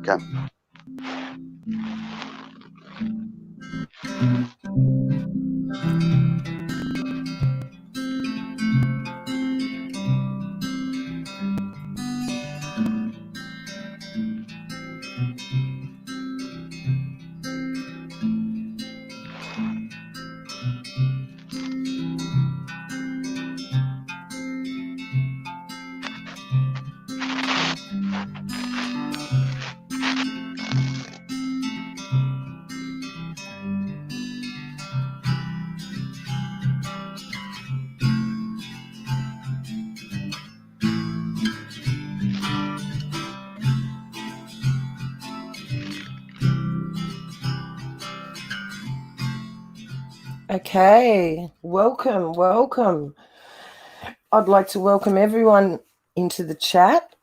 Okay. Okay, welcome. I'd like to welcome everyone into the chat,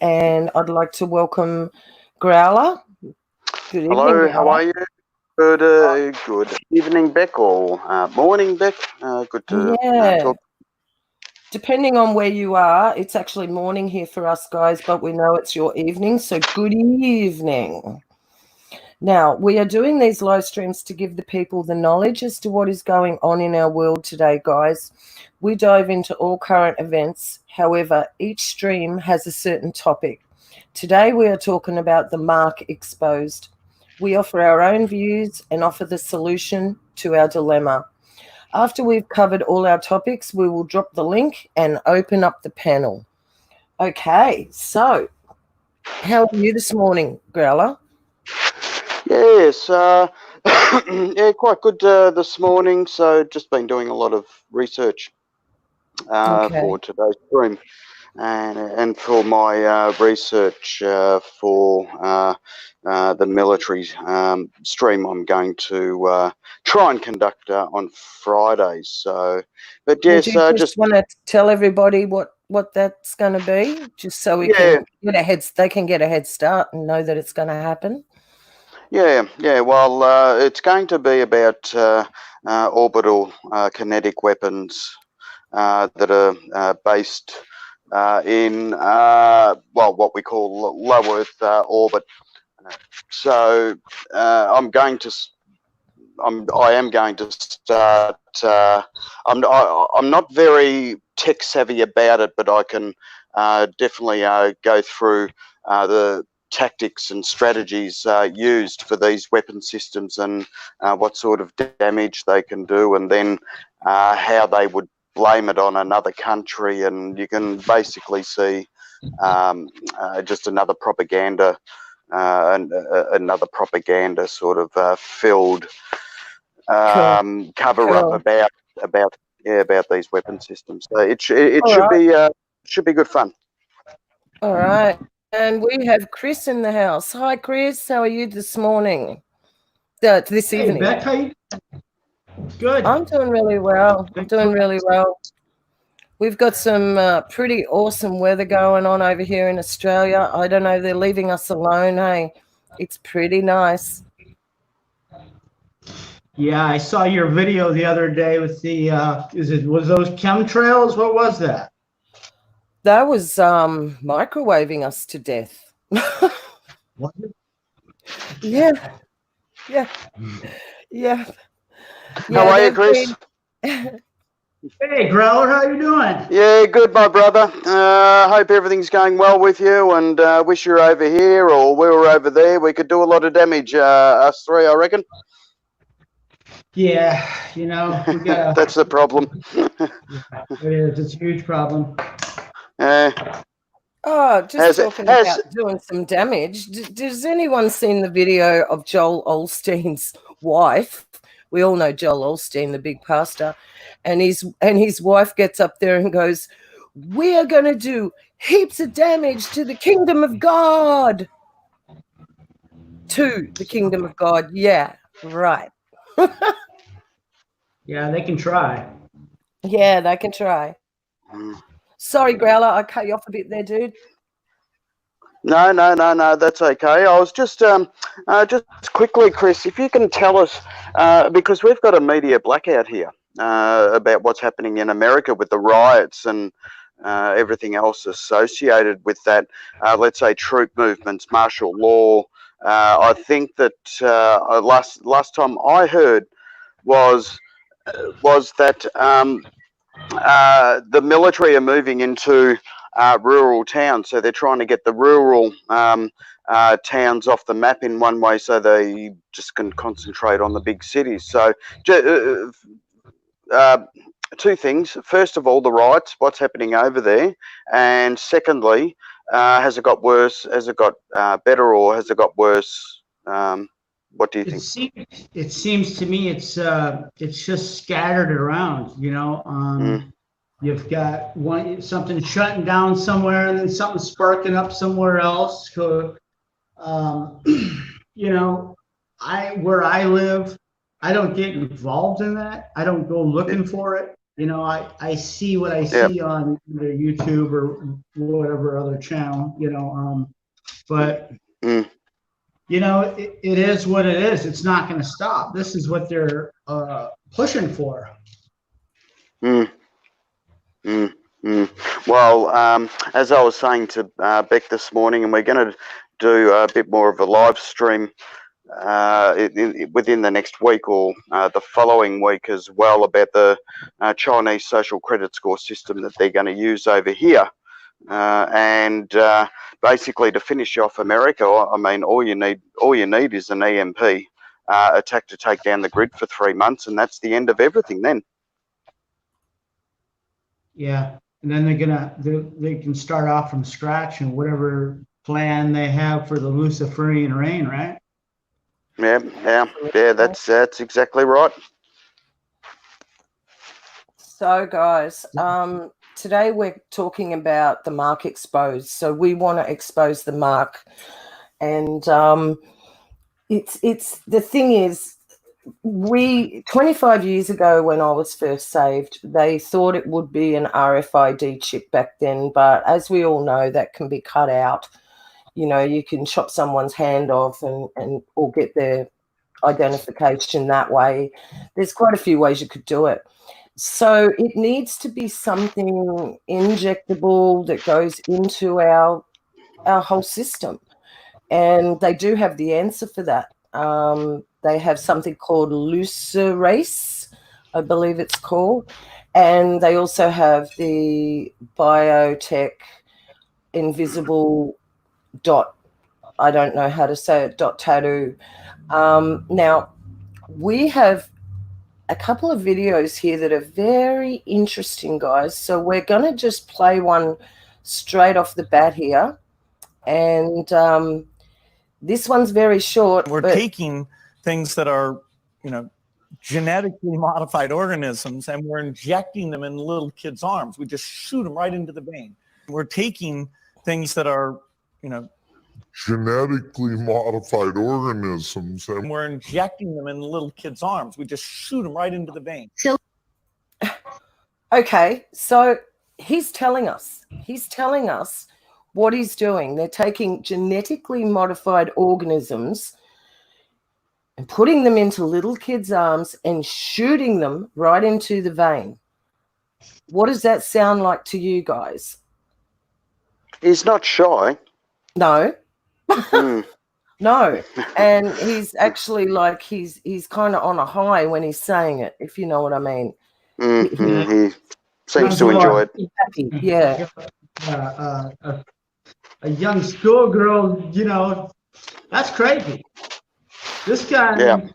and I'd like to welcome Growler. Good evening. Hello, how are you? Good evening, Beck, or morning, Beck. Good to talk. Depending on where you are, it's actually morning here for us guys, but we know it's your evening, so good evening. Now, we are doing these live streams to give the people the knowledge as to what is going on in our world today, guys. We dive into all current events. However, each stream has a certain topic. Today, we are talking about the mark exposed. We offer our own views and offer the solution to our dilemma. After we've covered all our topics, we will drop the link and open up the panel. Okay, so how are you this morning, Growler? Yes, yeah, quite good this morning. So just been doing a lot of research for today's stream, and for my research for the military stream, I'm going to try and conduct on Fridays. So, but yes, do you just want to tell everybody what that's going to be, just so we can get they can get a head start and know that it's going to happen. Yeah. Well, it's going to be about orbital kinetic weapons that are based in what we call low Earth orbit. So I am going to start. I'm not very tech savvy about it, but I can definitely go through the tactics and strategies used for these weapon systems, and what sort of damage they can do, and then how they would blame it on another country. And you can basically see just another propaganda sort of filled cover up about these weapon systems. So it should be good fun. All right. And we have Chris in the house. Hi, Chris. How are you this morning? This evening. Beck, how you? Good. I'm doing really well. We've got some pretty awesome weather going on over here in Australia. I don't know. They're leaving us alone. Hey, it's pretty nice. Yeah, I saw your video the other day with the was those chemtrails? What was that? That was microwaving us to death. What? Yeah. How are you, Chris? Hey, Growler, how you doing? Yeah, good, my brother. Hope everything's going well with you, and wish you were over here or we were over there. We could do a lot of damage, us three, I reckon. Yeah, we got. That's the problem. It is. It's a huge problem. Just talking about doing some damage. Does anyone seen the video of Joel Osteen's wife? We all know Joel Osteen, the big pastor, and his wife gets up there and goes, "We are going to do heaps of damage to the kingdom of God." To the kingdom of God. Yeah, right. Yeah, they can try. Yeah, they can try. Sorry, Growler, I cut you off a bit there, dude. No, that's okay. I was just quickly, Chris, if you can tell us, because we've got a media blackout here about what's happening in America with the riots and everything else associated with that. Let's say troop movements, martial law. I think that last time I heard was that the military are moving into rural towns, so they're trying to get the rural towns off the map in one way, so they just can concentrate on the big cities. So, two things. First of all, the riots, what's happening over there, and secondly, has it got worse? Has it got better, or has it got worse? What do you think? It seems to me it's just scattered around. You know, you've got something shutting down somewhere, and then something sparking up somewhere else. So, you know, where I live, I don't get involved in that. I don't go looking for it. You know, I see what I see on either YouTube or whatever other channel. You know, but. You know, it is what it is. It's not going to stop. This is what they're pushing for. Well, as I was saying to Beck this morning, and we're going to do a bit more of a live stream within the next week or the following week as well, about the Chinese social credit score system that they're going to use over here. And basically, to finish off America, I mean, all you need is an EMP attack to take down the grid for 3 months, and that's the end of everything. Then, yeah, and then they can start off from scratch and whatever plan they have for the Luciferian reign, right? Yeah. That's exactly right. So, guys, today we're talking about the mark exposed. So we want to expose the mark, and it's the thing is, 25 years ago when I was first saved, they thought it would be an RFID chip back then, but as we all know, that can be cut out. You know, you can chop someone's hand off and or get their identification that way. There's quite a few ways you could do it. So it needs to be something injectable that goes into our whole system. And they do have the answer for that. They have something called Lucerase, I believe it's called. And they also have the biotech invisible dot, I don't know how to say it, dot tattoo. Now, we have a couple of videos here that are very interesting, guys. So we're going to just play one straight off the bat here. And this one's very short. We're taking things that are, you know, genetically modified organisms, and we're injecting them in little kids' arms. We just shoot them right into the vein. We're taking things that are, you know, genetically modified organisms, and we're injecting them in little kids' arms. We just shoot them right into the vein. Okay, so he's telling us what he's doing. They're taking genetically modified organisms and putting them into little kids' arms and shooting them right into the vein. What does that sound like to you guys? He's not shy. No. No. And he's actually like he's kind of on a high when he's saying it, if you know what I mean. He seems to enjoy it. Happy. Yeah. A young schoolgirl, you know, that's crazy. This guy, yeah.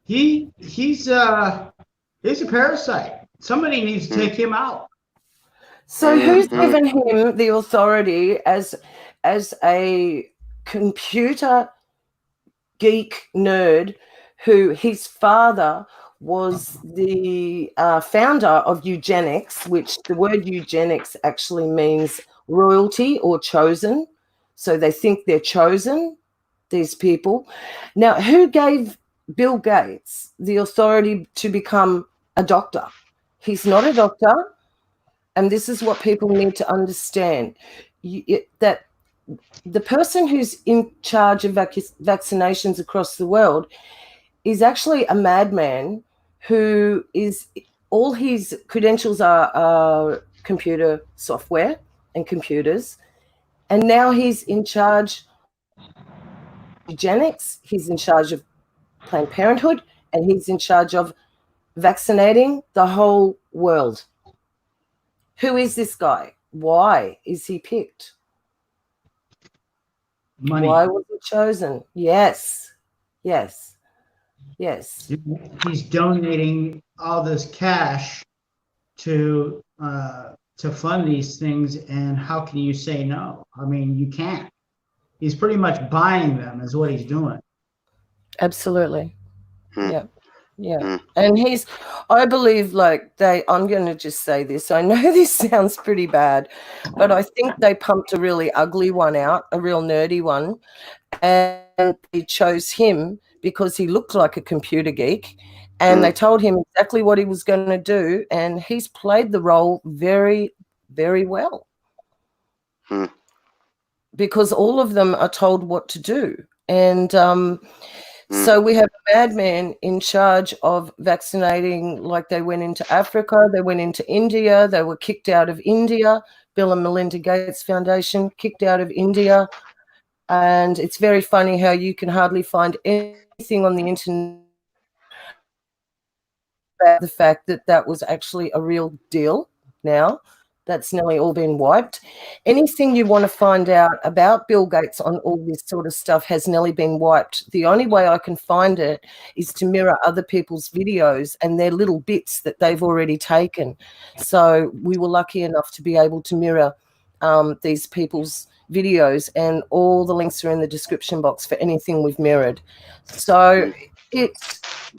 He's a parasite. Somebody needs to take him out. So who's given him the authority as a computer geek nerd who his father was the founder of eugenics, which the word eugenics actually means royalty or chosen. So they think they're chosen, these people. Now, who gave Bill Gates the authority to become a doctor? He's not a doctor. And this is what people need to understand, that the person who's in charge of vaccinations across the world is actually a madman who is, all his credentials are computer software and computers. And now he's in charge of eugenics, he's in charge of Planned Parenthood, and he's in charge of vaccinating the whole world. Who is this guy? Why is he picked? Money. Why was he chosen? Yes. Yes. Yes. He's donating all this cash to fund these things, and how can you say no? I mean, you can't. He's pretty much buying them, is what he's doing. Absolutely. Yeah. Yeah. Mm. And I believe, like, I'm going to just say this. I know this sounds pretty bad, but I think they pumped a really ugly one out, a real nerdy one, and they chose him because he looked like a computer geek, and they told him exactly what he was going to do, and he's played the role very, very well. Because all of them are told what to do. And so we have a madman in charge of vaccinating, like they went into Africa, they went into India, they were kicked out of India. Bill and Melinda Gates Foundation, kicked out of India. And it's very funny how you can hardly find anything on the internet about the fact that that was actually a real deal now. That's nearly all been wiped. Anything you want to find out about Bill Gates on all this sort of stuff has nearly been wiped. The only way I can find it is to mirror other people's videos and their little bits that they've already taken. So we were lucky enough to be able to mirror these people's videos, and all the links are in the description box for anything we've mirrored. So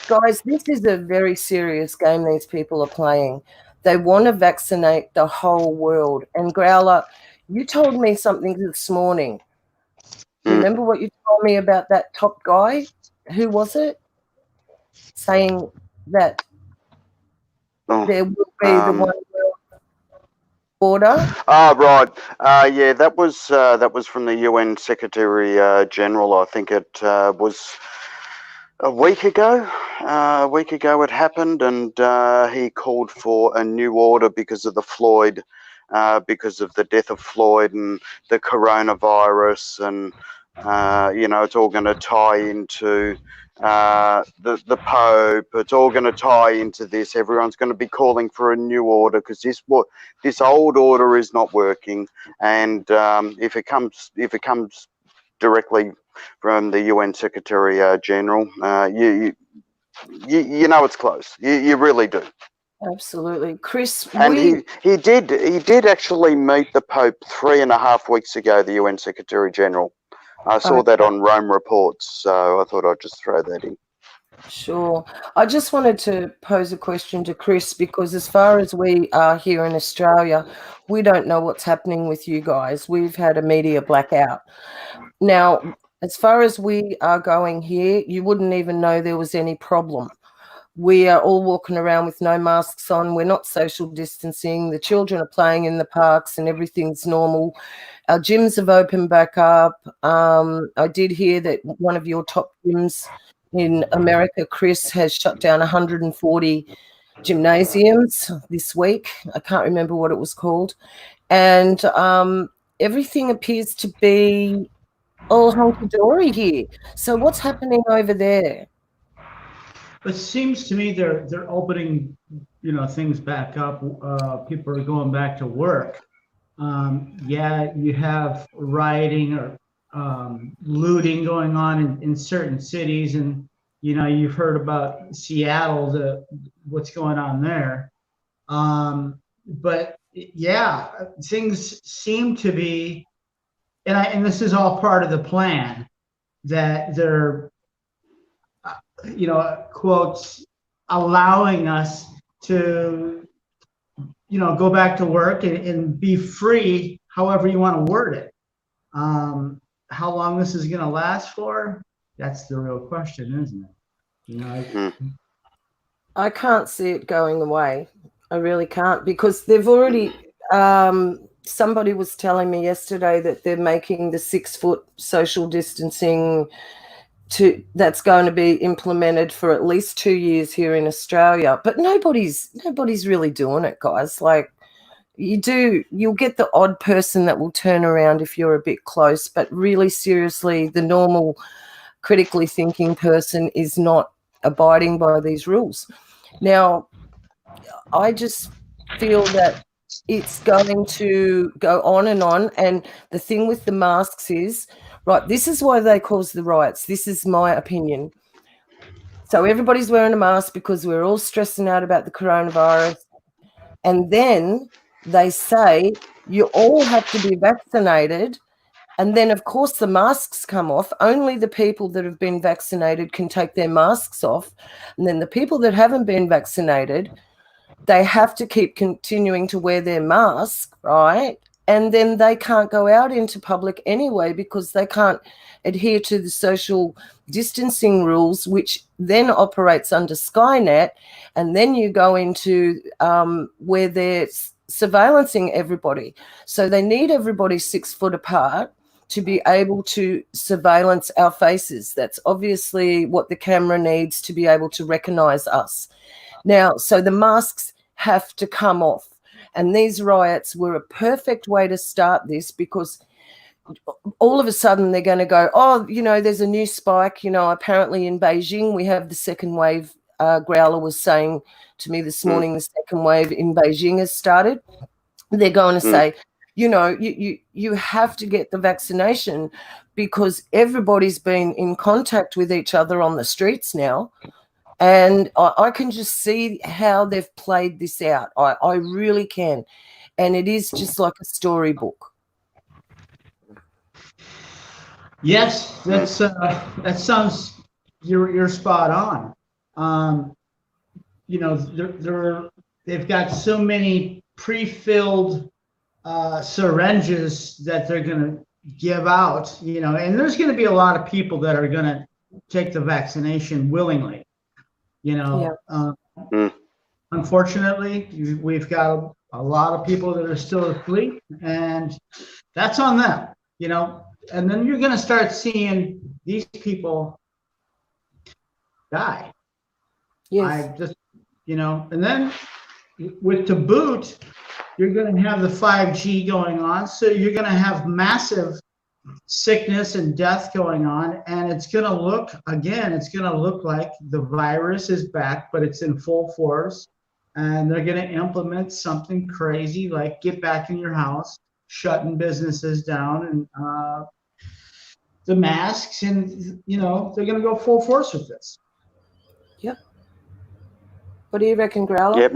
guys, this is a very serious game these people are playing. They want to vaccinate the whole world. And Growler, you told me something this morning. Remember what you told me about that top guy? Who was it? Saying that there will be the one world order. Oh, right. Yeah, that was from the UN Secretary General. I think it was a week ago. It happened, and he called for a new order because of the Floyd, because of the death of Floyd and the coronavirus, and it's all going to tie into the Pope. It's all going to tie into this. Everyone's going to be calling for a new order because this old order is not working, and if it comes directly from the UN Secretary General, you know it's close. You really do. Absolutely, Chris. And he did actually meet the Pope 3.5 weeks ago. The UN Secretary General. I saw that on Rome Reports, so I thought I'd just throw that in. Sure. I just wanted to pose a question to Chris, because as far as we are here in Australia, we don't know what's happening with you guys. We've had a media blackout. Now, as far as we are going here, you wouldn't even know there was any problem. We are all walking around with no masks on. We're not social distancing. The children are playing in the parks and everything's normal. Our gyms have opened back up. I did hear that one of your top gyms in America, Chris, has shut down 140 gymnasiums this week. I can't remember what it was called. And everything appears to be all hunky-dory here. So what's happening over there? It seems to me they're opening, things back up. People are going back to work. Yeah, you have rioting or looting going on in certain cities, and you've heard about Seattle, what's going on there. But yeah, things seem to be, and this is all part of the plan, that they're quotes, allowing us to go back to work and be free, however you want to word it. How long this is going to last for, that's the real question, isn't it? I can't see it going away. I really can't, because they've already somebody was telling me yesterday that they're making the 6-foot social distancing that's going to be implemented for at least 2 years here in Australia, but nobody's really doing it, guys. Like, you'll get the odd person that will turn around if you're a bit close, but really seriously, the normal critically thinking person is not abiding by these rules. Now, I just feel that it's going to go on, and the thing with the masks is, right, this is why they cause the riots. This is my opinion. So everybody's wearing a mask because we're all stressing out about the coronavirus. And then they say you all have to be vaccinated. And then, of course, the masks come off. Only the people that have been vaccinated can take their masks off. And then the people that haven't been vaccinated, they have to keep continuing to wear their mask, right? And then they can't go out into public anyway because they can't adhere to the social distancing rules, which then operates under Skynet. And then you go into where they're surveillancing everybody. So they need everybody 6 foot apart to be able to surveillance our faces. That's obviously what the camera needs to be able to recognize us. Now, so the masks have to come off. And these riots were a perfect way to start this, because all of a sudden they're going to go, oh, there's a new spike. Apparently in Beijing we have the second wave. Growler was saying to me this morning, the second wave in Beijing has started. They're going to say, you have to get the vaccination because everybody's been in contact with each other on the streets now. And I can just see how they've played this out. I really can. And it is just like a storybook. Yes, that sounds, you're spot on. They've got so many pre-filled syringes that they're going to give out, and there's going to be a lot of people that are going to take the vaccination willingly. Unfortunately, we've got a lot of people that are still asleep, and that's on them, and then you're going to start seeing these people die. Yes. And then with to boot, you're going to have the 5G going on, so you're going to have massive sickness and death going on, and it's going to look like the virus is back, but it's in full force, and they're going to implement something crazy like get back in your house, shutting businesses down, and the masks, and they're going to go full force with this. Yep. What do you reckon, Growler? Yep.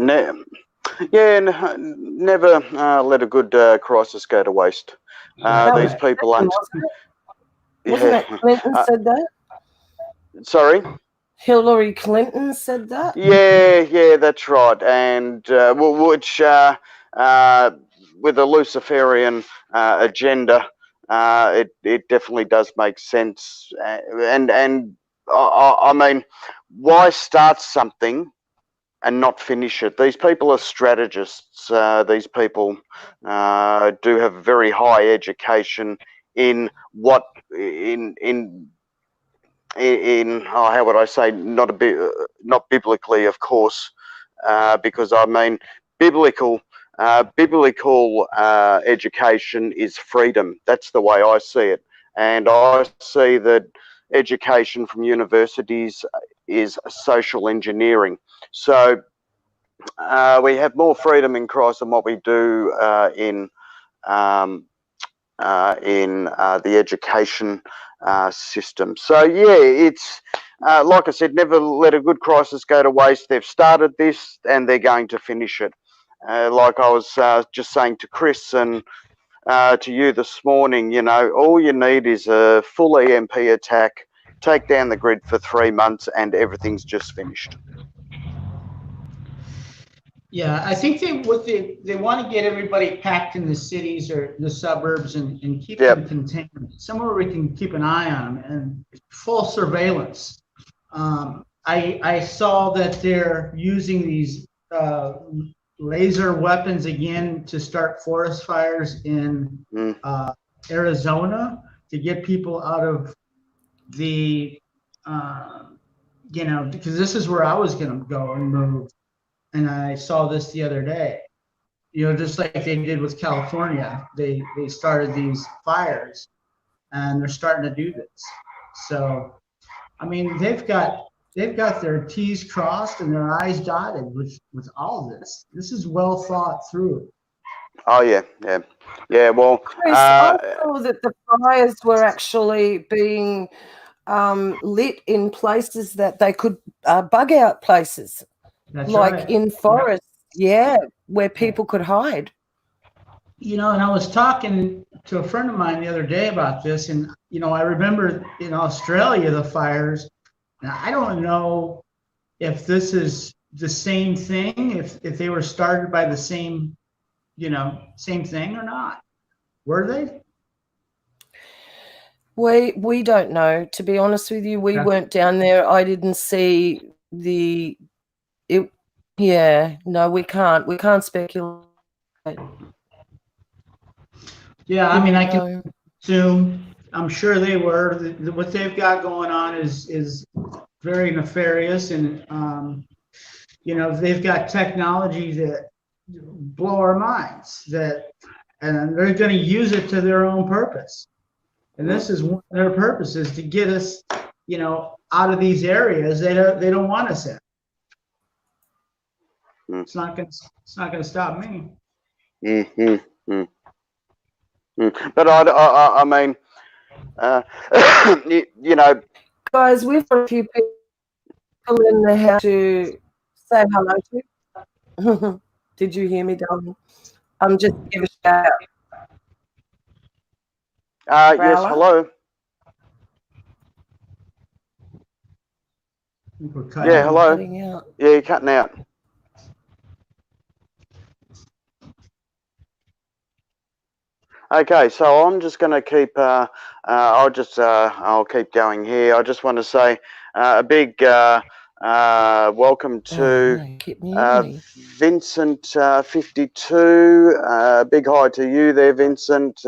Never let a good crisis go to waste. These people aren't. Wasn't it Clinton said that? Sorry? Hillary Clinton said that? Yeah, that's right. And which with a Luciferian agenda, it definitely does make sense. And I mean, why start something and not finish it? These people are strategists. These people do have very high education in what how would I say, not biblically, of course, because I mean biblical education is freedom. That's the way I see it, and I see that education from universities is social engineering. So we have more freedom in Christ than what we do in the education system. So yeah, it's like I said, never let a good crisis go to waste. They've started this and they're going to finish it. Like I was just saying to Chris and to you this morning, all you need is a full EMP attack, take down the grid for 3 months, and everything's just finished. Yeah, I think they want to get everybody packed in the cities or the suburbs and keep them contained, somewhere we can keep an eye on them, and full surveillance. I saw that they're using these laser weapons again to start forest fires in Arizona to get people out of the, because this is where I was going to go and move. And I saw this the other day. just like they did with California, they started these fires, and they're starting to do this. So, I mean, they've got their T's crossed and their I's dotted with all of this. This is well thought through. Oh yeah. Well, Chris, I saw that the fires were actually being lit in places that they could bug out places. That's like right. in forests, where people could hide. And I was talking to a friend of mine the other day about this, and I remember in Australia the fires. Now I don't know if this is the same thing, if they were started by the same thing or not. Were they? We don't know, to be honest with you. We weren't down there. I didn't see it. Yeah, no, we can't speculate. Yeah, I mean, I can assume. I'm sure they were. What they've got going on is very nefarious, and they've got technology that blow our minds. And they're going to use it to their own purpose. And this is one of their purposes, to get us, out of these areas they don't want us in. It's not going to stop me. But I mean, guys, we've got a few people in the house to say hello to. Did you hear me, darling? I'm just give a shout out. Yes, hello. Yeah, hello. Yeah, you're cutting out. Okay, so I'm just going to keep. I'll keep going here. I just want to say a big welcome to Vincent 52. Big hi to you there, Vincent.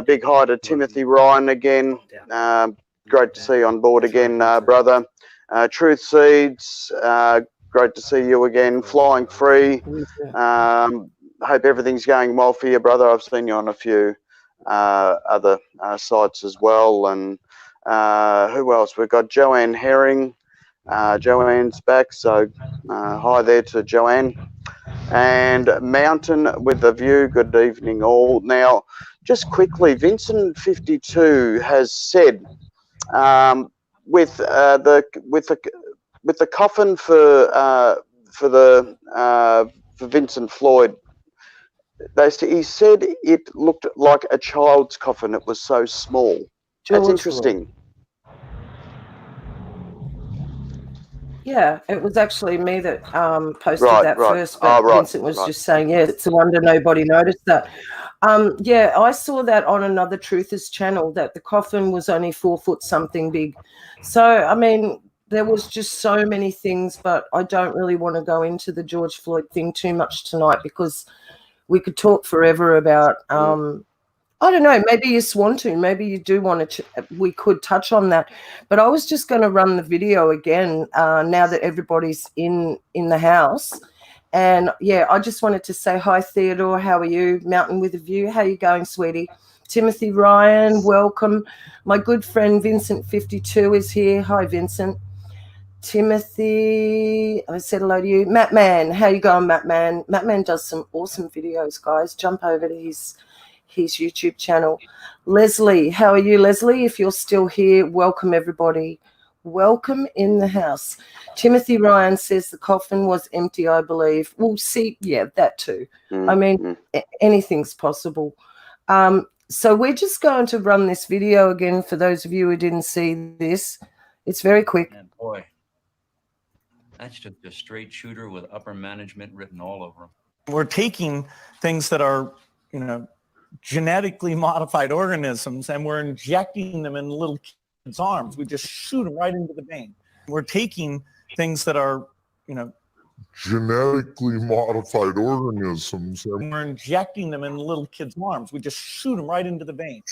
Big hi to Timothy Ryan again. Great to see you on board again, brother. Truth Seeds. Great to see you again. Flying Free. Hope everything's going well for you, brother. I've seen you on a few other sites as well. And who else? We've got Joanne Herring. Joanne's back, so hi there to Joanne. And Mountain with a View. Good evening, all. Now, just quickly, Vincent 52 has said with the coffin for Vincent Floyd. He said it looked like a child's coffin. It was so small. That's interesting. Yeah, it was actually me that posted that first, but Vincent was just saying, yeah, it's a wonder nobody noticed that. Yeah, I saw that on another Truthers channel, that the coffin was only 4 foot something big. So, I mean, there was just so many things, but I don't really want to go into the George Floyd thing too much tonight, because we could talk forever about, I don't know, maybe you just want to, maybe you do want to, we could touch on that. But I was just going to run the video again now that everybody's in the house. And yeah, I just wanted to say hi, Theodore. How are you? Mountain with a View. How you going, sweetie? Timothy Ryan, welcome. My good friend Vincent 52 is here. Hi, Vincent. Timothy, I said hello to you. Matt Man, how you going, Matt Man? Matt Man does some awesome videos, guys. Jump over to his YouTube channel. Leslie, how are you, Leslie? If you're still here, welcome, everybody. Welcome in the house. Timothy Ryan says the coffin was empty, I believe. Well, see, yeah, that too. I mean, anything's possible. So we're just going to run this video again for those of you who didn't see this. It's very quick. And boy, that's just a straight shooter with upper management written all over him. We're taking things that are, genetically modified organisms, and we're injecting them in little kids' arms. We just shoot them right into the vein. We're taking things that are, genetically modified organisms, and we're injecting them in little kids' arms. We just shoot them right into the vein.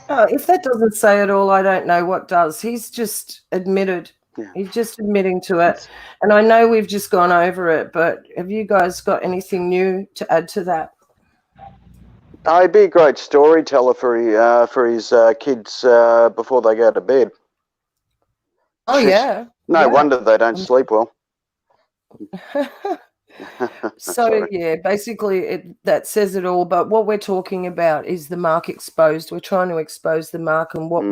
Oh, if that doesn't say it all, I don't know what does. He's just admitted Yeah. He's just admitting to it. And I know we've just gone over it, but have you guys got anything new to add to that? He'd be a great storyteller for his kids before they go to bed. Oh, yeah. No Yeah. wonder they don't sleep well. So, Sorry. yeah, basically that says it all. But what we're talking about is the mark exposed. We're trying to expose the mark, and what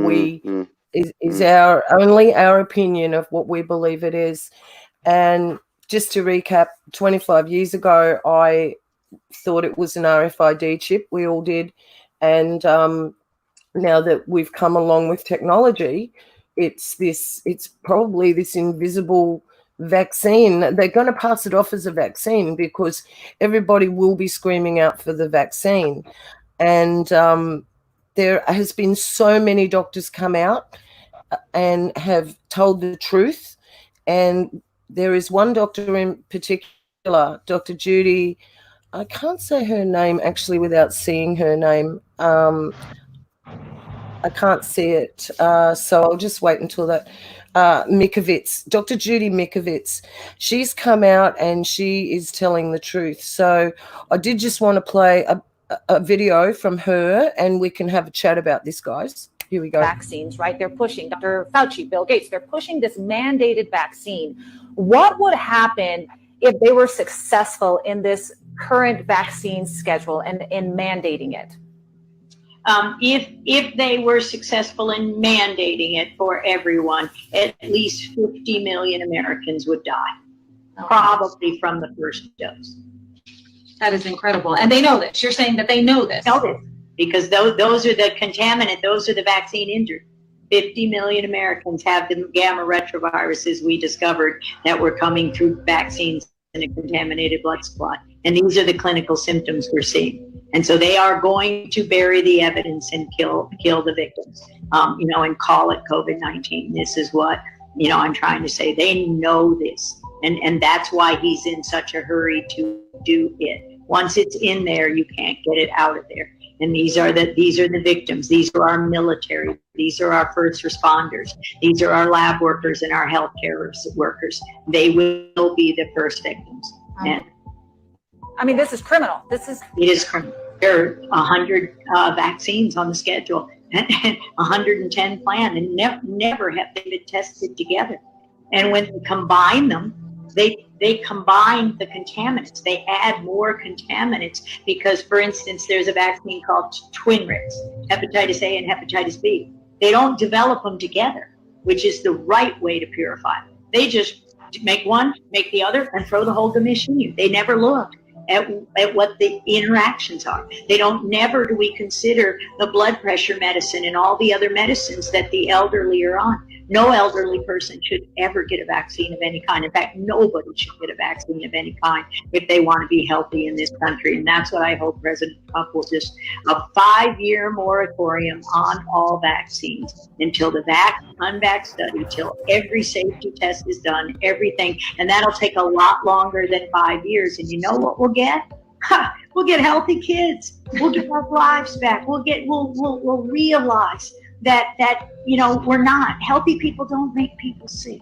is our opinion of what we believe it is. And just to recap, 25 years ago, I thought it was an RFID chip. We all did. And now that we've come along with technology, it's probably this invisible vaccine. They're going to pass it off as a vaccine because everybody will be screaming out for the vaccine. And there has been so many doctors come out and have told the truth. And there is one doctor in particular, Dr. Judy, I can't say her name actually without seeing her name. I can't see it, so I'll just wait until that. Mikovits, Dr. Judy Mikovits, she's come out and she is telling the truth. So I did just want to play a video from her, and we can have a chat about this, guys. Here we go. Vaccines, right? They're pushing Dr. Fauci, Bill Gates, they're pushing this mandated vaccine. What would happen if they were successful in this current vaccine schedule and in mandating it? If they were successful in mandating it for everyone, at least 50 million Americans would die, probably from the first dose. That is incredible. And they know this. You're saying that they know this. Know this, because those are the contaminant, those are the vaccine injured. 50 million Americans have the gamma retroviruses we discovered that were coming through vaccines in a contaminated blood supply. And these are the clinical symptoms we're seeing. And so they are going to bury the evidence and kill the victims, and call it COVID-19. This is what, I'm trying to say. They know this. And that's why he's in such a hurry to do it. Once it's in there, you can't get it out of there. And these are the victims. These are our military. These are our first responders. These are our lab workers and our healthcare workers. They will be the first victims. And this is criminal. It is criminal. There are 100 vaccines on the schedule and 110 planned, and never have they been tested together. And when they combine them, they combine the contaminants. They add more contaminants because, for instance, there's a vaccine called Twinrix, hepatitis A and hepatitis B. They don't develop them together, which is the right way to purify. They just make one, make the other, and throw the whole gamish in you. They never look at what the interactions are. Never do we consider the blood pressure medicine and all the other medicines that the elderly are on. No elderly person should ever get a vaccine of any kind. In fact, nobody should get a vaccine of any kind if they want to be healthy in this country. And that's what I hope President Trump will just, a 5-year moratorium on all vaccines until the unvax study, till every safety test is done, everything. And that'll take a lot longer than 5 years. And you know what we'll get? We'll get healthy kids. We'll get our lives back. We'll realize that we're not. Healthy people don't make people sick.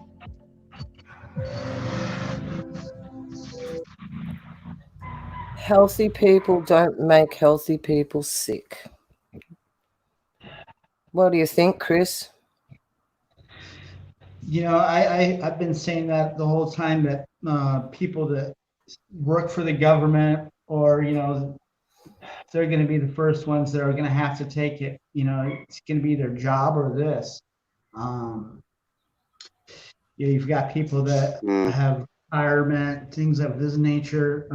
Healthy people don't make healthy people sick. What do you think, Chris? I've been saying that the whole time, that people that work for the government, or they're going to be the first ones that are going to have to take it. It's going to be their job or this. You've got people that have retirement, things of this nature,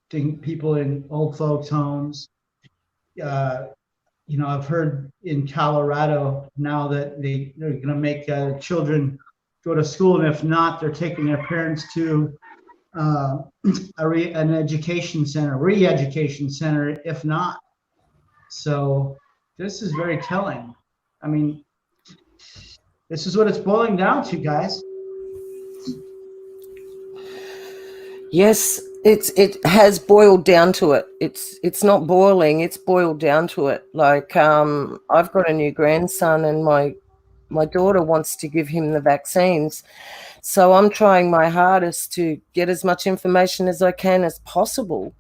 people in old folks' homes. I've heard in Colorado now that they're going to make children go to school, and if not, they're taking their parents to an education center, re-education center, if not. So this is very telling. This is what it's boiling down to, guys. Yes, it has boiled down to it. It's not boiling, it's boiled down to it. Like I've got a new grandson, and my my daughter wants to give him the vaccines. So I'm trying my hardest to get as much information as I can as possible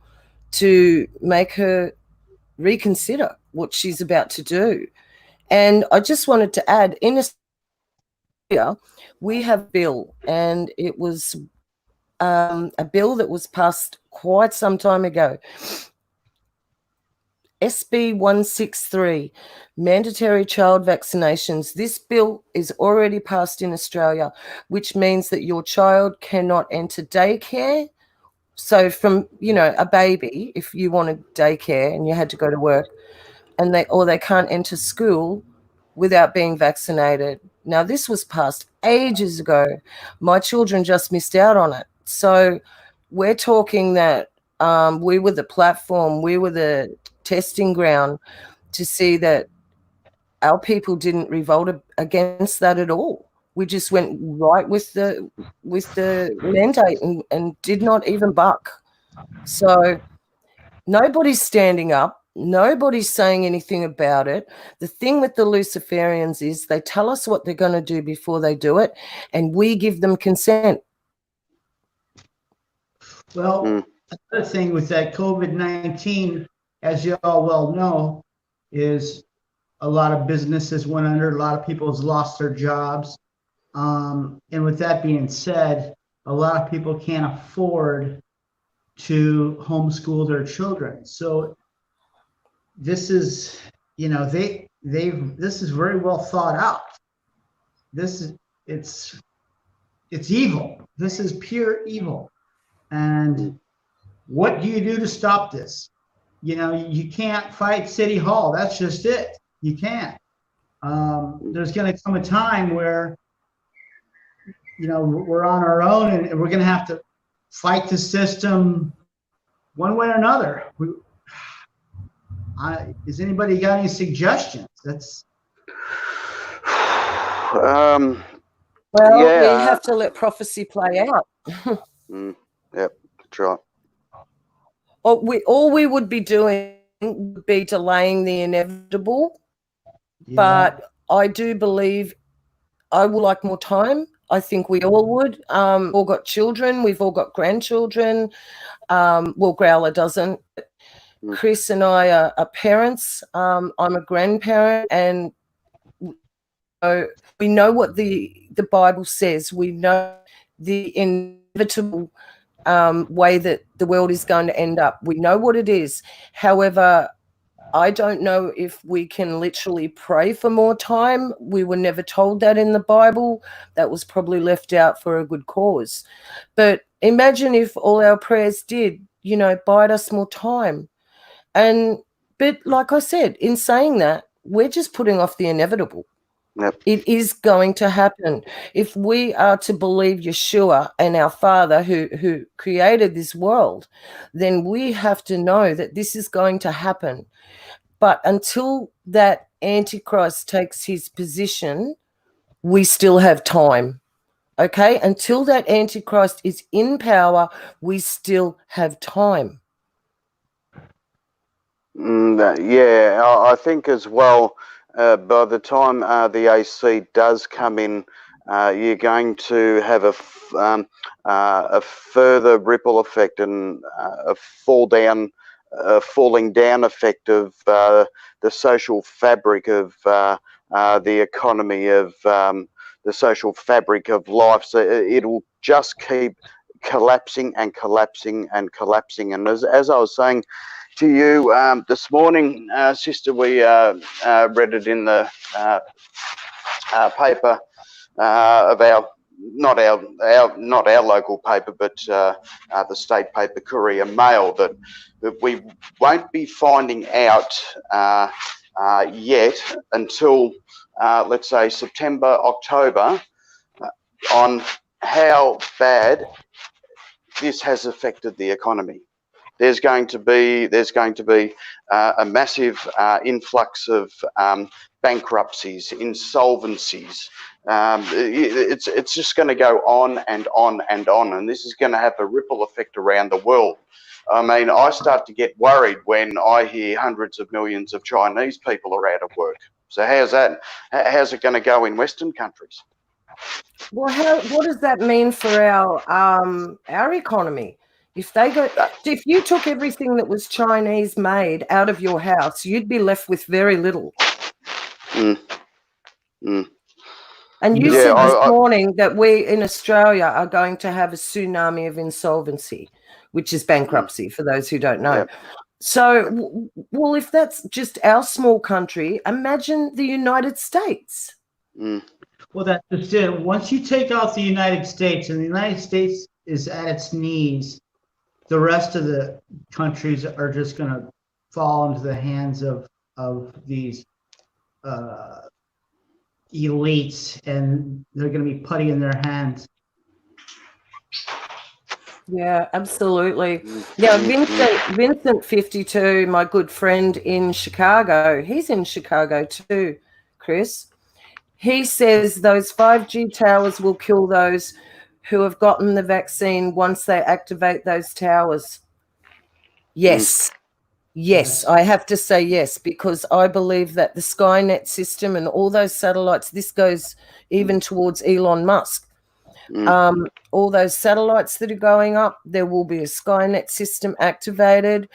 to make her reconsider what she's about to do. And I just wanted to add, in Australia, we have a bill, and it was a bill that was passed quite some time ago. SB 163, mandatory child vaccinations. This bill is already passed in Australia, which means that your child cannot enter daycare. So from, a baby, if you wanted daycare and you had to go to work, and they can't enter school without being vaccinated. Now, this was passed ages ago. My children just missed out on it. So we're talking that we were the platform, we were the testing ground to see that our people didn't revolt against that at all. We just went right with the mandate and did not even buck. So nobody's standing up. Nobody's saying anything about it. The thing with the Luciferians is they tell us what they're going to do before they do it, and we give them consent. Well, another thing with that COVID-19, as you all well know, is a lot of businesses went under, a lot of people has lost their jobs. And with that being said, a lot of people can't afford to homeschool their children. So this is, this is very well thought out. It's evil. This is pure evil. And what do you do to stop this? You can't fight City Hall. That's just it. You can't. There's going to come a time where, we're on our own, and we're going to have to fight the system one way or another. Has anybody got any suggestions? Well, we have to let prophecy play out. Yep, that's right. All we would be doing would be delaying the inevitable. Yeah. But I do believe I would like more time. I think we all would. All got children. We've all got grandchildren. Well, Growler doesn't. Chris and I are parents. I'm a grandparent, and we know what the Bible says. We know the inevitable way that the world is going to end up. We know what it is. However, I don't know if we can literally pray for more time. We were never told that in the Bible. That was probably left out for a good cause. But imagine if all our prayers did, bide us more time. But like I said, in saying that, we're just putting off the inevitable. Yep. It is going to happen. If we are to believe Yeshua and our Father who created this world, then we have to know that this is going to happen. But until that Antichrist takes his position, we still have time. Okay? Until that Antichrist is in power, we still have time. Yeah, I think as well, by the time the AC does come in, you're going to have a further ripple effect and a falling down effect of the social fabric of the economy, of the social fabric of life. So it'll just keep collapsing and collapsing and collapsing. And as I was saying to you this morning, sister, we read it in the paper of our not our local paper, but the state paper Courier Mail, that we won't be finding out yet until let's say September, October, on how bad this has affected the economy. There's going to be a massive influx of bankruptcies, insolvencies. It's just going to go on and on and on, and this is going to have a ripple effect around the world. I mean, I start to get worried when I hear hundreds of millions of Chinese people are out of work. So how's how's it going to go in Western countries? Well, what does that mean for our economy? If you took everything that was Chinese made out of your house, you'd be left with very little. Mm. Mm. And you said this morning that we in Australia are going to have a tsunami of insolvency, which is bankruptcy for those who don't know. Yeah. So, well, if that's just our small country, imagine the United States. Mm. Well, that's just it. Once you take out the United States, and the United States is at its knees, the rest of the countries are just going to fall into the hands of these elites, and they're going to be putty in their hands. Yeah, absolutely. Yeah, Vincent 52, my good friend in Chicago, he's in Chicago too, Chris. He says those 5G towers will kill those who have gotten the vaccine once they activate those towers. Yes. Yes, I have to say yes, because I believe that the Skynet system and all those satellites, this goes even towards Elon Musk. All those satellites that are going up, there will be a Skynet system activated.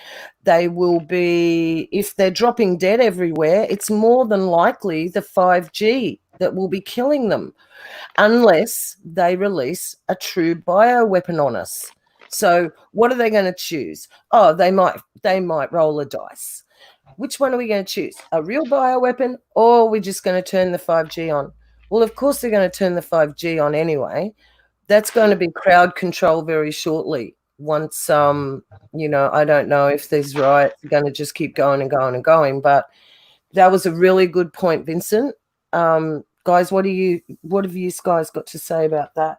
They will be, if they're dropping dead everywhere, it's more than likely the 5G that will be killing them, unless they release a true bioweapon on us. So what are they going to choose? Oh, they might roll a dice. Which one are we going to choose? A real bioweapon, or are we just going to turn the 5G on? Well, of course they're going to turn the 5G on anyway. That's going to be crowd control very shortly. Once, I don't know if these riots are going to just keep going and going and going, but that was a really good point, Vincent. Guys, what have you guys got to say about that?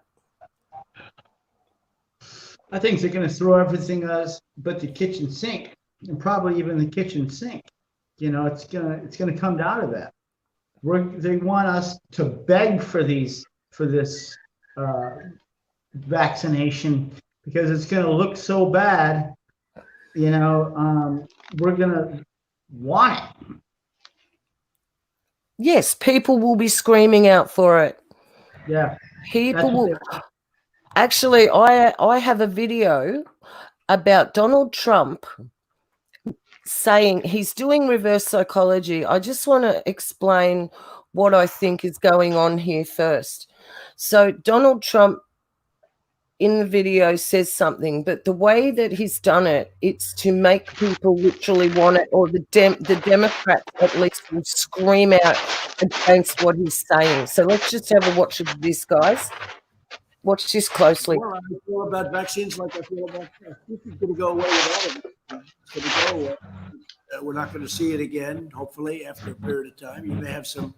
I think they're going to throw everything at us but the kitchen sink, and probably even the kitchen sink. It's gonna come down to that. They want us to beg for this vaccination, because it's going to look so bad. We're going to want it. Yes, people will be screaming out for it. Yeah, people will. Actually, I have a video about Donald Trump saying he's doing reverse psychology. I just want to explain what I think is going on here first. So Donald Trump in the video says something, but the way that he's done it, it's to make people literally want it, or the Democrats at least will scream out against what he's saying. So let's just have a watch of this, guys. Watch this closely. Well, I feel about vaccines like I feel about this is going to go away with all of it. It's going to go away. We're not going to see it again, hopefully, after a period of time. You may have some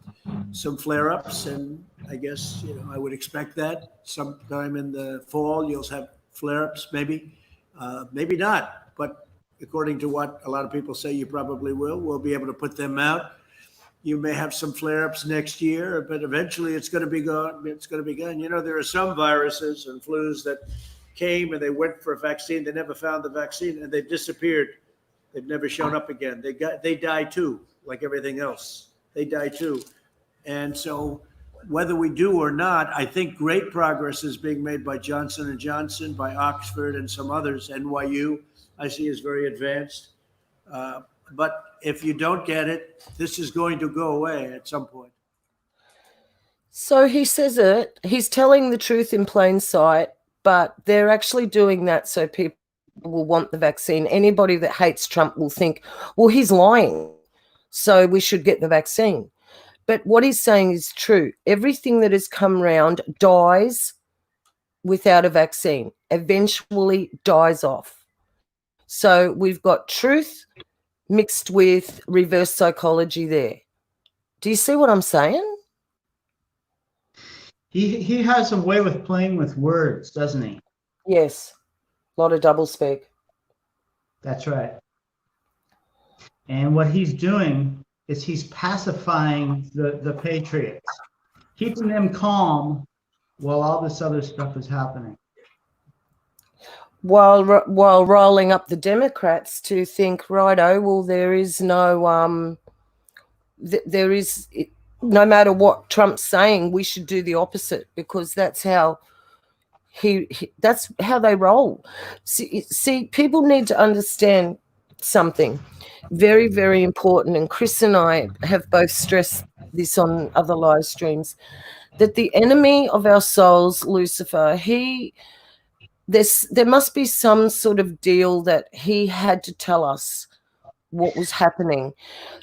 flare-ups, and I guess I would expect that sometime in the fall you'll have flare-ups, maybe not. But according to what a lot of people say, you probably will. We'll be able to put them out. You may have some flare-ups next year, but eventually it's going to be gone. It's going to be gone. There are some viruses and flus that came and they went for a vaccine. They never found the vaccine and they disappeared. They've never shown up again. They die too, like everything else. They die too. And so whether we do or not, I think great progress is being made by Johnson & Johnson, by Oxford and some others. NYU, I see, is very advanced. But if you don't get it, this is going to go away at some point. So he says it. He's telling the truth in plain sight, but they're actually doing that so people will want the vaccine. Anybody that hates Trump will think, well, he's lying, so we should get the vaccine. But what he's saying is true. Everything that has come round dies without a vaccine, eventually dies off. So we've got truth mixed with reverse psychology there. Do you see what I'm saying? He has a way with playing with words, doesn't he? Yes. A lot of doublespeak. That's right. And what he's doing is he's pacifying the patriots, keeping them calm while all this other stuff is happening. While riling up the Democrats to think, righto, well, there is no there is, no matter what Trump's saying, we should do the opposite, because that's how that's how they roll. See, people need to understand something very, very important, and Chris and I have both stressed this on other live streams, that the enemy of our souls, Lucifer, there must be some sort of deal that he had to tell us what was happening.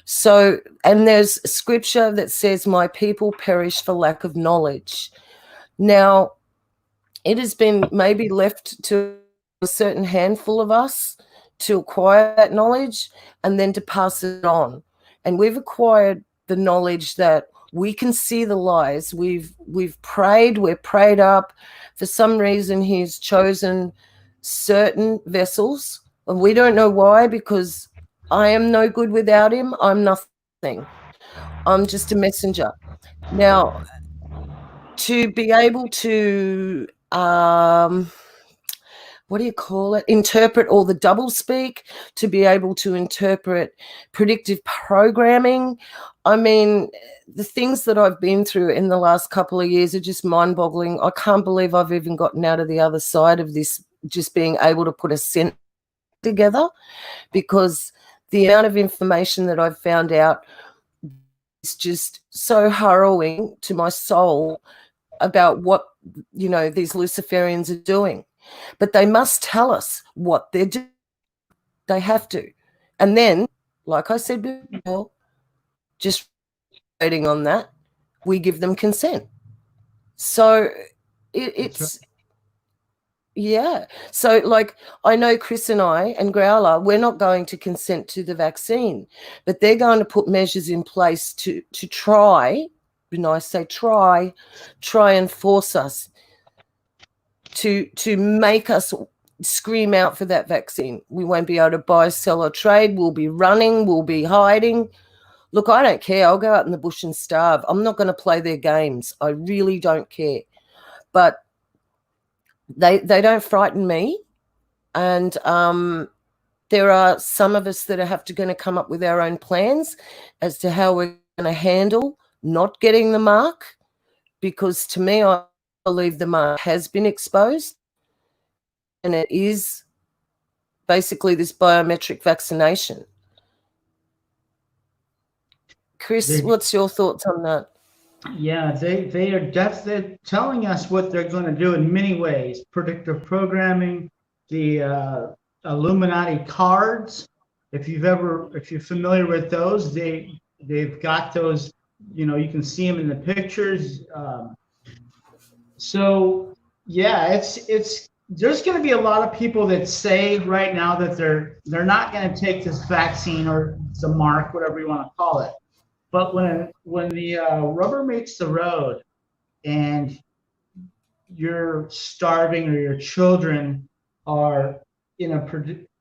So, and there's scripture that says, my people perish for lack of knowledge. Now, it has been maybe left to a certain handful of us to acquire that knowledge and then to pass it on. And we've acquired the knowledge that we can see the lies. We're prayed up. For some reason, he's chosen certain vessels, and we don't know why, because I am no good without him. I'm nothing. I'm just a messenger. Now, to be able to what do you call it? Interpret all the double speak, to be able to interpret predictive programming. I mean, the things that I've been through in the last couple of years are just mind-boggling. I can't believe I've even gotten out of the other side of this, just being able to put a sentence together, because the amount of information that I've found out is just so harrowing to my soul about what, these Luciferians are doing. But they must tell us what they're doing. They have to. And then, like I said before, just waiting on that, we give them consent. So it's, yeah. So, like, I know Chris and I and Growler, we're not going to consent to the vaccine, but they're going to put measures in place to try, and I say try and force us to make us scream out for that vaccine. We won't be able to buy, sell, or trade. We'll be running. We'll be hiding. Look, I don't care. I'll go out in the bush and starve. I'm not going to play their games. I really don't care. But they don't frighten me. And there are some of us that are going to come up with our own plans as to how we're going to handle not getting the mark, because to me, I believe the mark has been exposed, and it is basically this biometric vaccination. Chris, what's your thoughts on that? Yeah, they are definitely telling us what they're going to do in many ways. Predictive programming, the Illuminati cards. If you're familiar with those, they've got those. You can see them in the pictures. So yeah, it's there's going to be a lot of people that say right now that they're not going to take this vaccine, or the mark, whatever you want to call it. But when the rubber meets the road and you're starving, or your children are in a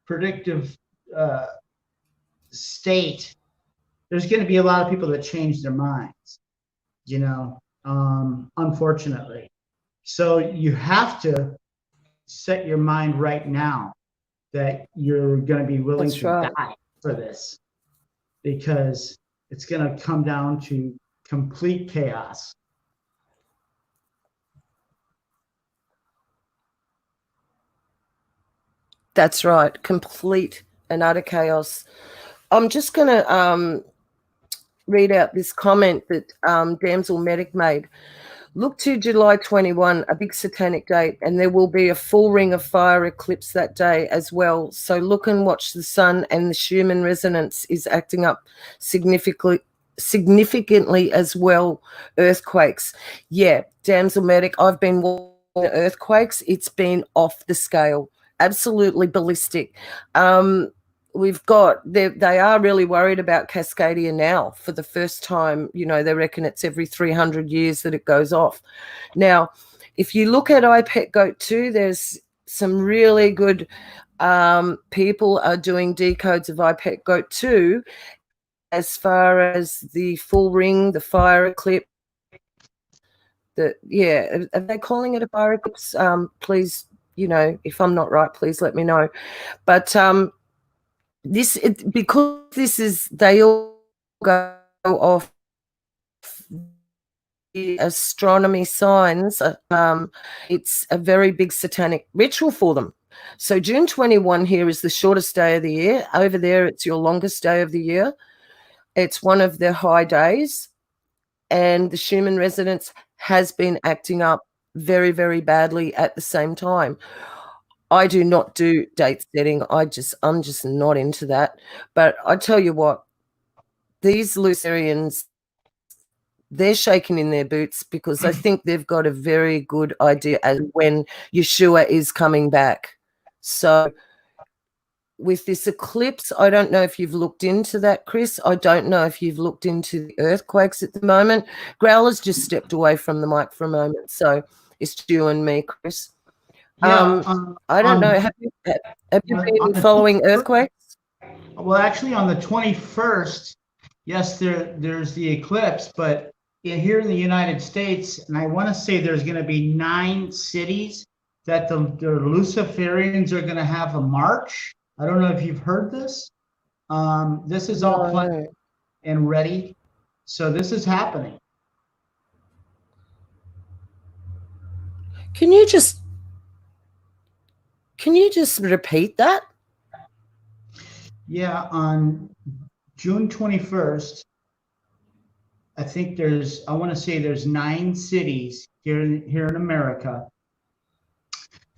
predictive state, there's going to be a lot of people that change their minds, unfortunately. So you have to set your mind right now that you're going to be willing to die for this, because it's going to come down to complete chaos. That's right. Complete and utter chaos. I'm just going to read out this comment that Damsel Medic made. Look to July 21, a big satanic date, and there will be a full ring of fire eclipse that day as well. So look and watch the sun, and the Schumann resonance is acting up significantly as well. Earthquakes. Yeah, Damsel Medic, I've been watching earthquakes. It's been off the scale. Absolutely ballistic. They are really worried about Cascadia now for the first time. They reckon it's every 300 years that it goes off. Now, if you look at iPet Goat 2, there's some really good people are doing decodes of iPet Goat 2 as far as the full ring, the fire eclipse. Are they calling it a fire eclipse? Please, if I'm not right, please let me know. But because they all go off the astronomy signs. It's a very big satanic ritual for them. So June 21 here is the shortest day of the year. Over there, it's your longest day of the year. It's one of their high days. And the Schumann residence has been acting up very, very badly at the same time. I do not do date setting. I'm just not into that. But I tell you what, these Luciferians, they're shaking in their boots because I think they've got a very good idea as when Yeshua is coming back. So with this eclipse, I don't know if you've looked into that, Chris. I don't know if you've looked into the earthquakes at the moment. Growler's just stepped away from the mic for a moment, so it's you and me, Chris. Yeah, I don't know. Have you been following earthquakes? Well, actually, on the 21st, yes, there's the eclipse, but here in the United States, and I want to say there's going to be 9 cities that the Luciferians are going to have a march. I don't know if you've heard this. This is all planned and ready. So this is happening. Can you just repeat that? Yeah, on June 21st, I think I want to say there's 9 cities here in America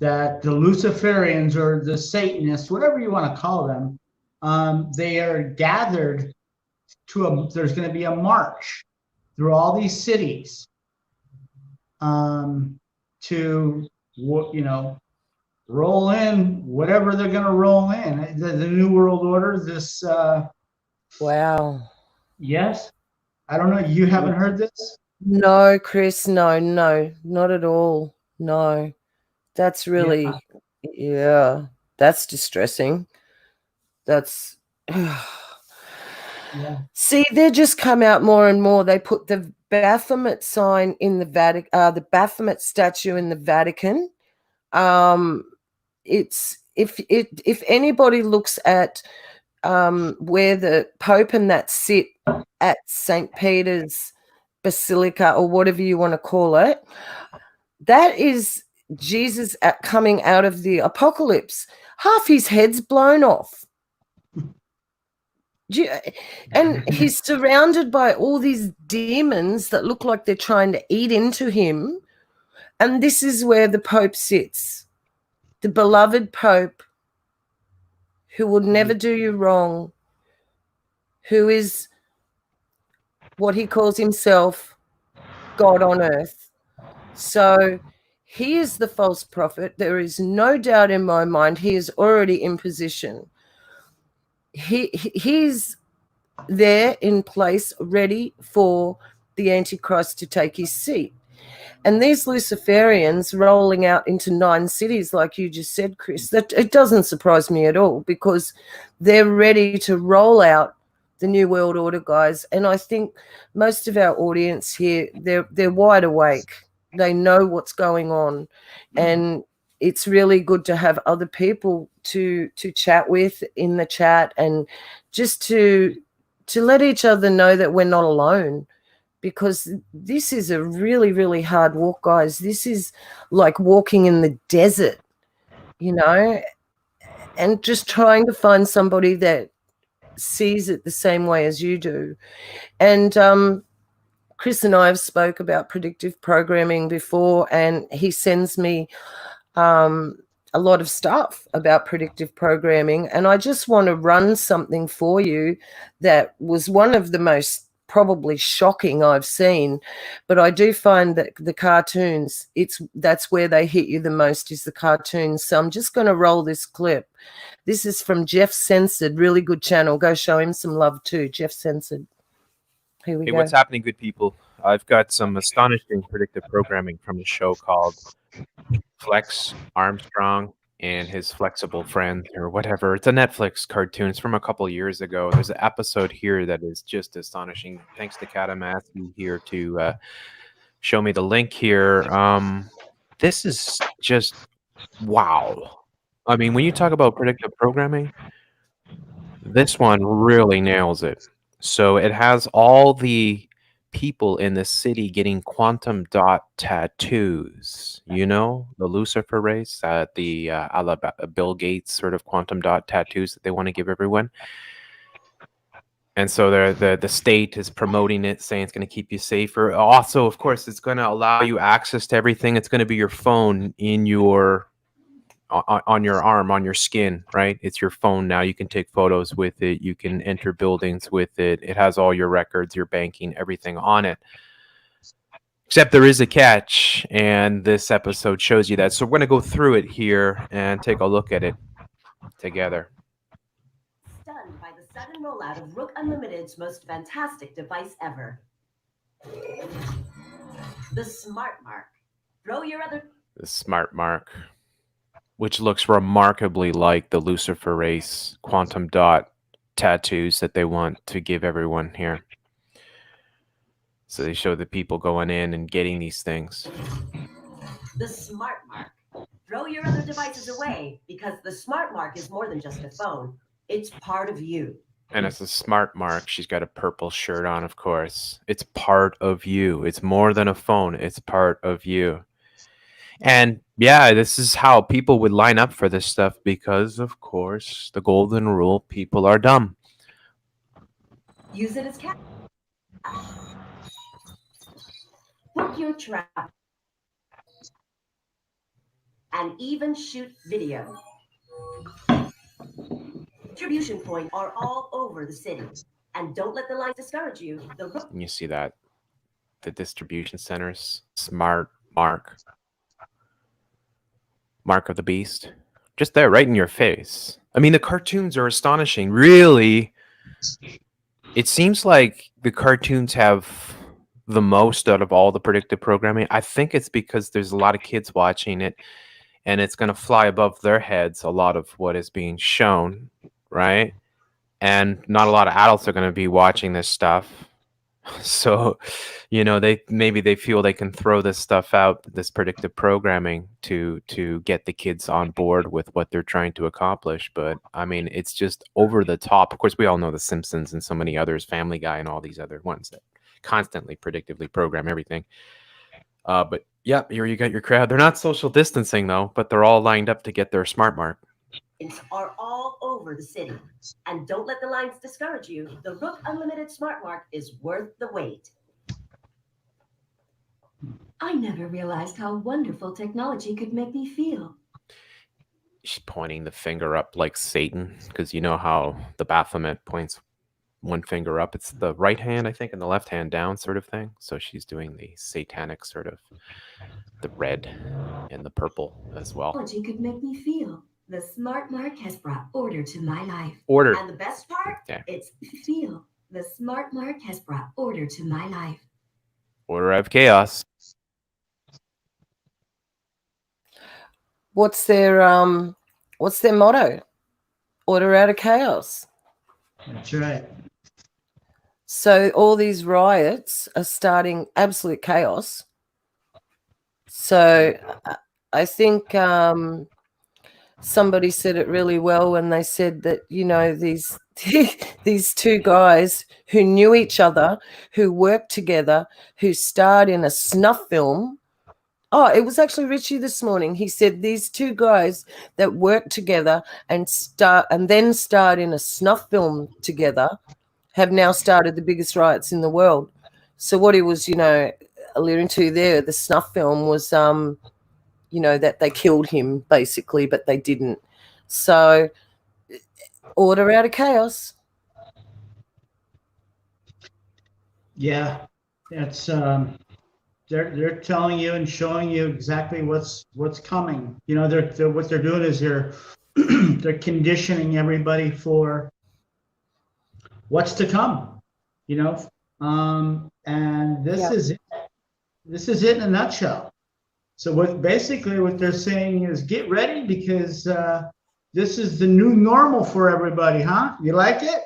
that the Luciferians or the Satanists, whatever you want to call them, they are gathered there's going to be a march through all these cities to, roll in whatever they're going to roll in. The New World Order, this. Wow. Yes. I don't know. You haven't heard this? No, Chris. No, not at all. No. That's really, yeah, that's distressing. That's, See, they just come out more and more. They put the Baphomet sign in the Vatican, the Baphomet statue in the Vatican. It's if anybody looks at where the Pope and that sit at St. Peter's Basilica or whatever you want to call it, that is Jesus coming out of the apocalypse. Half his head's blown off. And he's surrounded by all these demons that look like they're trying to eat into him. And this is where the Pope sits. The beloved Pope who will never do you wrong, who is what he calls himself, God on earth. So he is the false prophet. There is no doubt in my mind he is already in position. He's there in place, ready for the Antichrist to take his seat. And these Luciferians rolling out into 9 cities, like you just said, Chris, that it doesn't surprise me at all because they're ready to roll out the New World Order, guys. And I think most of our audience here, they're wide awake. They know what's going on. And it's really good to have other people to chat with in the chat and just to let each other know that we're not alone. Because this is a really, really hard walk, guys. This is like walking in the desert, and just trying to find somebody that sees it the same way as you do. And Chris and I have spoke about predictive programming before, and he sends me a lot of stuff about predictive programming. And I just want to run something for you that was one of the most probably shocking I've seen, but I do find that the cartoons, that's where they hit you the most, is the cartoons. So I'm just going to roll this clip. This is from Jeff Censored, really good channel. Go show him some love too, Jeff Censored. Here we go. What's happening, good people? I've got some astonishing predictive programming from a show called Flex Armstrong and His Flexible Friend, or whatever. It's a Netflix cartoon. It's from a couple years ago. There's an episode here that is just astonishing. Thanks to Katamatthew here to show me the link here. This is just wow. I mean, when you talk about predictive programming, this one really nails it. So it has all the people in the city getting quantum dot tattoos. You know, the Lucifer race, the Bill Gates sort of quantum dot tattoos that they want to give everyone. And so the state is promoting it, saying it's going to keep you safer. Also, of course, it's going to allow you access to everything. It's going to be your phone in your on your arm, on your skin, right? It's your phone now. You can take photos with it. You can enter buildings with it. It has all your records, your banking, everything on it. Except there is a catch, and this episode shows you that. So we're going to go through it here and take a look at it together. Stunned by the sudden rollout of Rook Unlimited's most fantastic device ever. The Smart Mark. Throw your other... The Smart Mark, which looks remarkably like the Lucifer race quantum dot tattoos that they want to give everyone here. So they show the people going in and getting these things. The Smart Mark. Throw your other devices away, because the Smart Mark is more than just a phone. It's part of you. And it's a Smart Mark. She's got a purple shirt on, of course. It's part of you. It's more than a phone. It's part of you. And yeah, this is how people would line up for this stuff because, of course, the golden rule, people are dumb. Use it as cash. Book your trap. And even shoot video. Distribution points are all over the city. And don't let the lines discourage you. And you see that. The distribution centers. Smart Mark. Mark of the Beast. Just there, right in your face. I mean, the cartoons are astonishing. Really, it seems like the cartoons have the most out of all the predictive programming. I think it's because there's a lot of kids watching it, and it's going to fly above their heads, a lot of what is being shown, right? And not a lot of adults are going to be watching this stuff. So, you know, they feel they can throw this stuff out, this predictive programming, to get the kids on board with what they're trying to accomplish. But I mean, it's just over the top. Of course, we all know The Simpsons and so many others, Family Guy and all these other ones that constantly predictively program everything. But yeah, here you got your crowd. They're not social distancing though, but they're all lined up to get their Smart Mark. Are all over the city. And don't let the lines discourage you. The Rook Unlimited Smart Mark is worth the wait. I never realized how wonderful technology could make me feel. She's pointing the finger up like Satan, because you know how the Baphomet points one finger up. It's the right hand, I think, and the left hand down sort of thing. So she's doing the satanic sort of, the red and the purple as well. Technology could make me feel. The Smart Mark has brought order to my life. Order. And the best part? Yeah. It's feel. The Smart Mark has brought order to my life. Order out of chaos. What's their motto? Order out of chaos. That's right. So all these riots are starting absolute chaos. So I think somebody said it really well when they said that, you know, these these two guys who knew each other, who worked together, who starred in a snuff film. Oh, it was actually Richie this morning. He said these two guys that worked together and then starred in a snuff film together have now started the biggest riots in the world. So what he was, you know, alluding to there, the snuff film was you know, that they killed him basically, but they didn't. So order out of chaos. Yeah, that's they're telling you and showing you exactly what's coming. You know, they're what they're doing is they're they're conditioning everybody for what's to come. You know, and this is it. This is it in a nutshell. So what they're saying is get ready because this is the new normal for everybody, huh? You like it?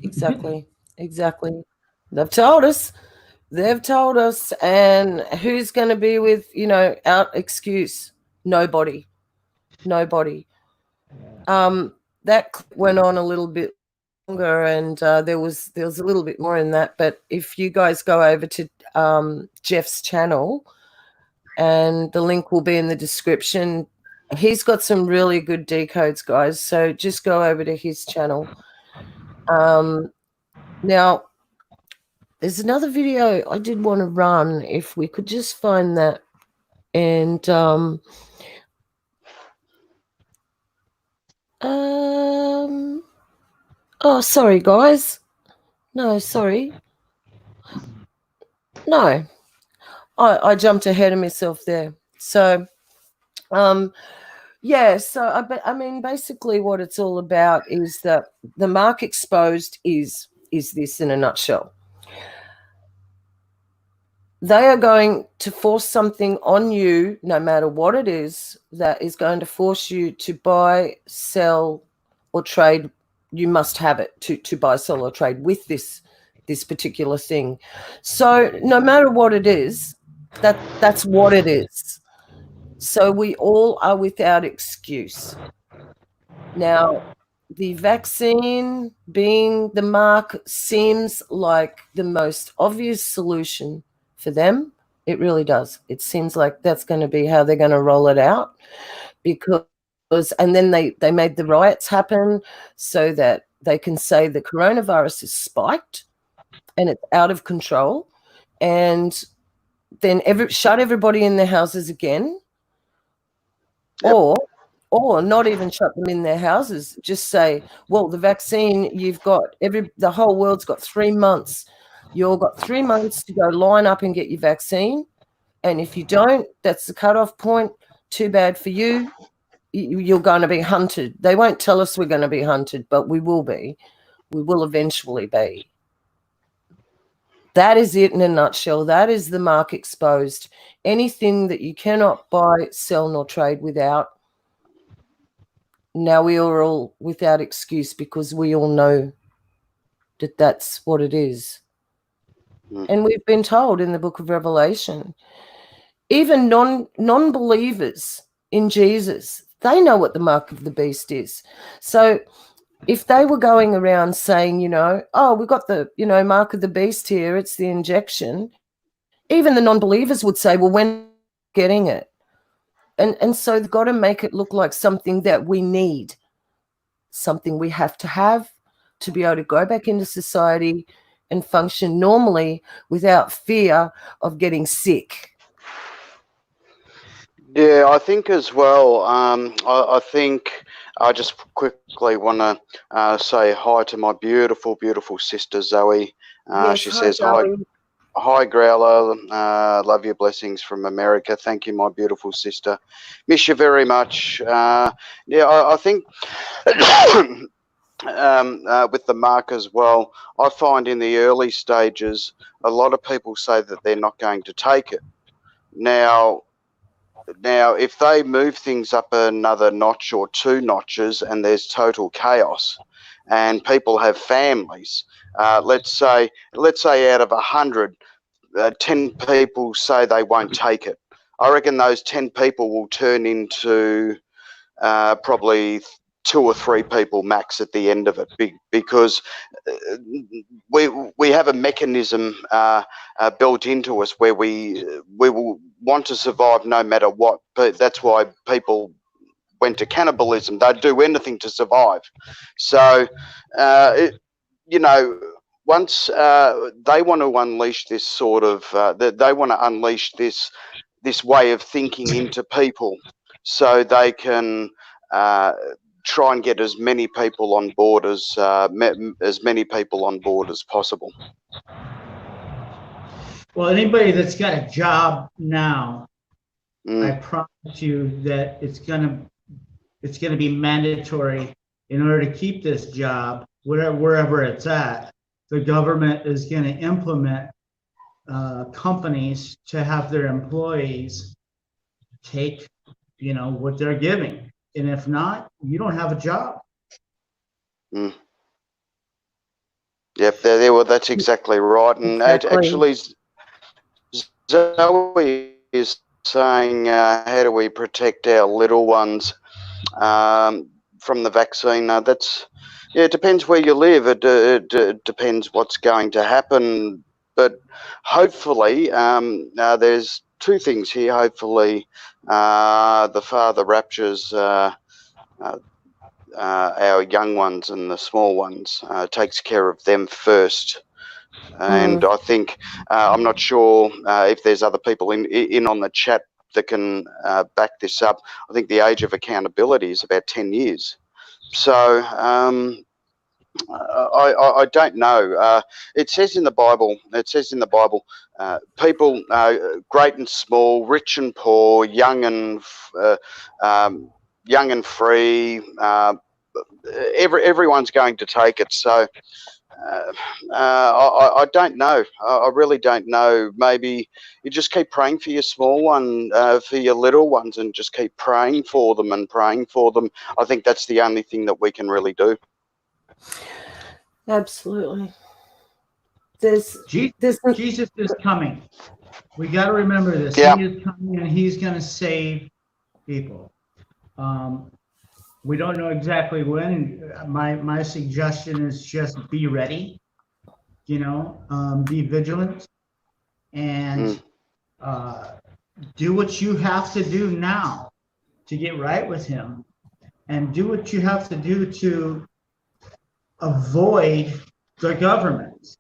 Exactly. They've told us, and who's going to be with, you know, out excuse? Nobody. that clip went on a little bit longer, and there was a little bit more in that. But if you guys go over to Jeff's channel, and the link will be in the description, he's got some really good decodes, guys. So just go over to his channel. Now, there's another video I did want to run, if we could just find that. And oh, sorry, guys. No, sorry. No, I jumped ahead of myself there. So, yeah. So, I mean, basically, what it's all about is that the mark exposed is this in a nutshell. They are going to force something on you, no matter what it is, that is going to force you to buy, sell, or trade. You must have it to buy, sell, or trade with this particular thing. So no matter what it is, that's what it is. So we all are without excuse. Now, the vaccine being the mark seems like the most obvious solution for them. It really does. It seems like that's going to be how they're going to roll it out, because, and then they made the riots happen so that they can say the coronavirus is spiked and it's out of control, and then shut everybody in their houses again. Yep. Or not even shut them in their houses. Just say, well, the vaccine, you've got the whole world's got 3 months. You've got 3 months to go line up and get your vaccine. And if you don't, that's the cutoff point. Too bad for you. You're going to be hunted. They won't tell us we're going to be hunted, but we will be. We will eventually be. That is it in a nutshell. That is the mark exposed. Anything that you cannot buy, sell, nor trade without. Now we are all without excuse, because we all know that that's what it is. And we've been told in the book of Revelation, even non-believers in Jesus, they know what the mark of the beast is. So if they were going around saying, oh, we've got the, mark of the beast here, it's the injection, even the non-believers would say, well, when are we getting it? And so they've got to make it look like something that we need, something we have to be able to go back into society and function normally without fear of getting sick. Yeah, I think as well, I think I just quickly want to say hi to my beautiful, beautiful sister, Zoe. Yes, she hi, says, Zoe. Hi, Growler. Love your blessings from America. Thank you, my beautiful sister. Miss you very much. Yeah, I think with the mark as well, I find in the early stages, a lot of people say that they're not going to take it. Now, if they move things up another notch or 2 notches and there's total chaos and people have families, let's say out of 100, 10 people say they won't take it. I reckon those 10 people will turn into probably 2 or 3 people max at the end of it, because we have a mechanism built into us where we will want to survive no matter what. But that's why people went to cannibalism. They'd do anything to survive. So once they want to unleash this sort of they want to unleash this way of thinking into people, so they can try and get as many people on board as possible. Well, anybody that's got a job now, I promise you that it's gonna be mandatory in order to keep this job, wherever it's at. The government is going to implement companies to have their employees take, what they're giving, and if not, you don't have a job. Yep, well, that's exactly right. And actually, Zoe is saying, how do we protect our little ones from the vaccine. It depends where you live. It depends what's going to happen. But hopefully, there's two things here. Hopefully, the Father raptures our young ones and the small ones, takes care of them first. And I think, I'm not sure if there's other people in on the chat that can back this up. I think the age of accountability is about 10 years. So I don't know. It says in the Bible. People, great and small, rich and poor, young and free. Everyone's going to take it. So I don't know. I really don't know. Maybe you just keep praying for your small one, for your little ones, and just keep praying for them and praying for them. I think that's the only thing that we can really do. Absolutely. Jesus is coming. We got to remember this. Yeah. He is coming, and he's going to save people. We don't know exactly when. My suggestion is just be ready. Be vigilant, and do what you have to do now to get right with him, and do what you have to do to avoid the government.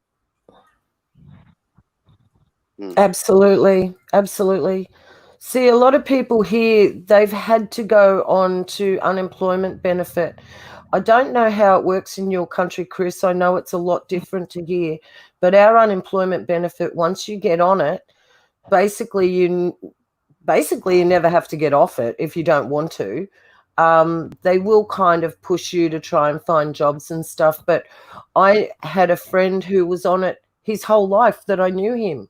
Absolutely. Absolutely. See, a lot of people here, they've had to go on to unemployment benefit. I don't know how it works in your country, Chris. I know it's a lot different to here, but our unemployment benefit, once you get on it, basically you never have to get off it if you don't want to. They will kind of push you to try and find jobs and stuff. But I had a friend who was on it his whole life that I knew him,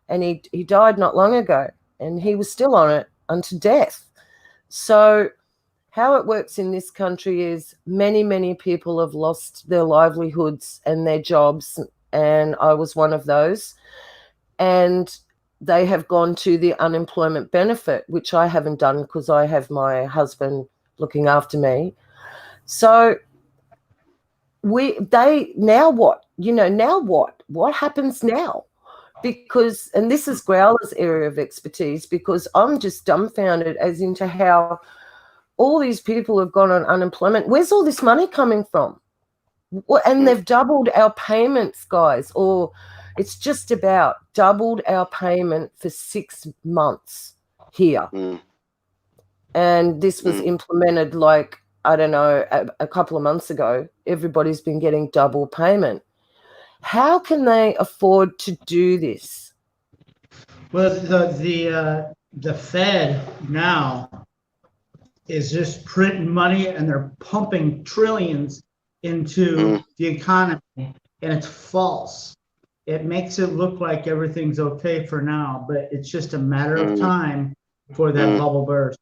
and he died not long ago, and he was still on it unto death. So how it works in this country is many, many people have lost their livelihoods and their jobs, and I was one of those. And they have gone to the unemployment benefit, which I haven't done because I have my husband looking after me. So now what? Now what? What happens now? Because, and this is Growler's area of expertise, because I'm just dumbfounded as into how all these people have gone on unemployment. Where's all this money coming from? And they've doubled our payments, guys, or it's just about doubled our payment for 6 months here. And this was implemented I don't know, a couple of months ago. Everybody's been getting double payment. How can they afford to do this? Well, the Fed now is just printing money, and they're pumping trillions into the economy, and it's false. It makes it look like everything's okay for now, but it's just a matter of time before that bubble bursts.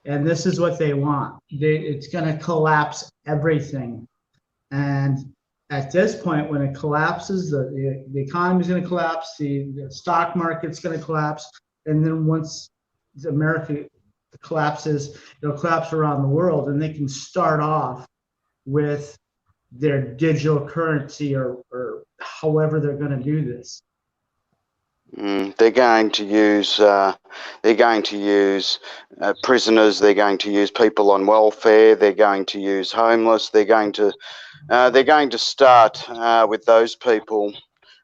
And this is what they want. It's going to collapse everything. And at this point, when it collapses, the economy is going to collapse, the stock market's going to collapse, and then once America collapses, it'll collapse around the world, and they can start off with their digital currency or however they're going to do this. They're going to use prisoners. They're going to use people on welfare. They're going to use homeless. They're going to start with those people,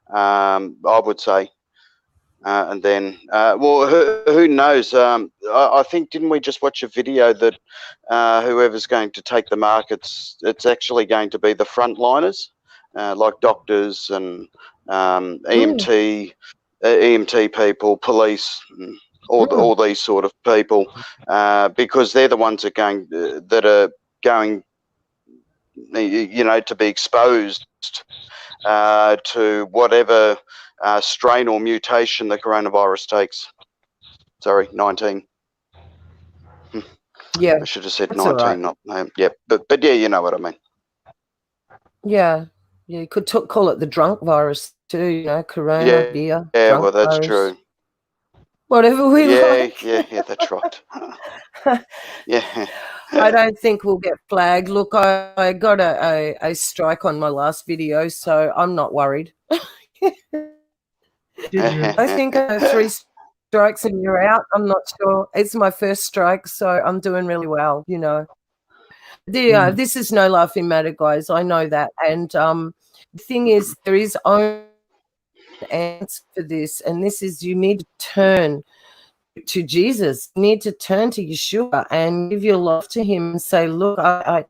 I would say, and then who knows? I think, didn't we just watch a video that whoever's going to take the markets, it's actually going to be the frontliners, like doctors and EMT people, police, all these sort of people, because they're the ones that are going, to be exposed to whatever strain or mutation the coronavirus takes. Sorry, 19. Yeah, I should have said that's 19, all right. not yeah, but yeah, you know what I mean. Yeah, you could call it the drunk virus too. Corona, beer. Yeah, drunk well, that's virus. true. Whatever we like. Yeah, that's right. Yeah. I don't think we'll get flagged. Look, I got a strike on my last video, so I'm not worried. I think 3 strikes and you're out. I'm not sure. It's my first strike, so I'm doing really well, you know. This is no laughing matter, guys. I know that. And the thing is, there is only an answer for this, and this is you need to turn to Jesus. You need to turn to Yeshua and give your life to him and say, look, I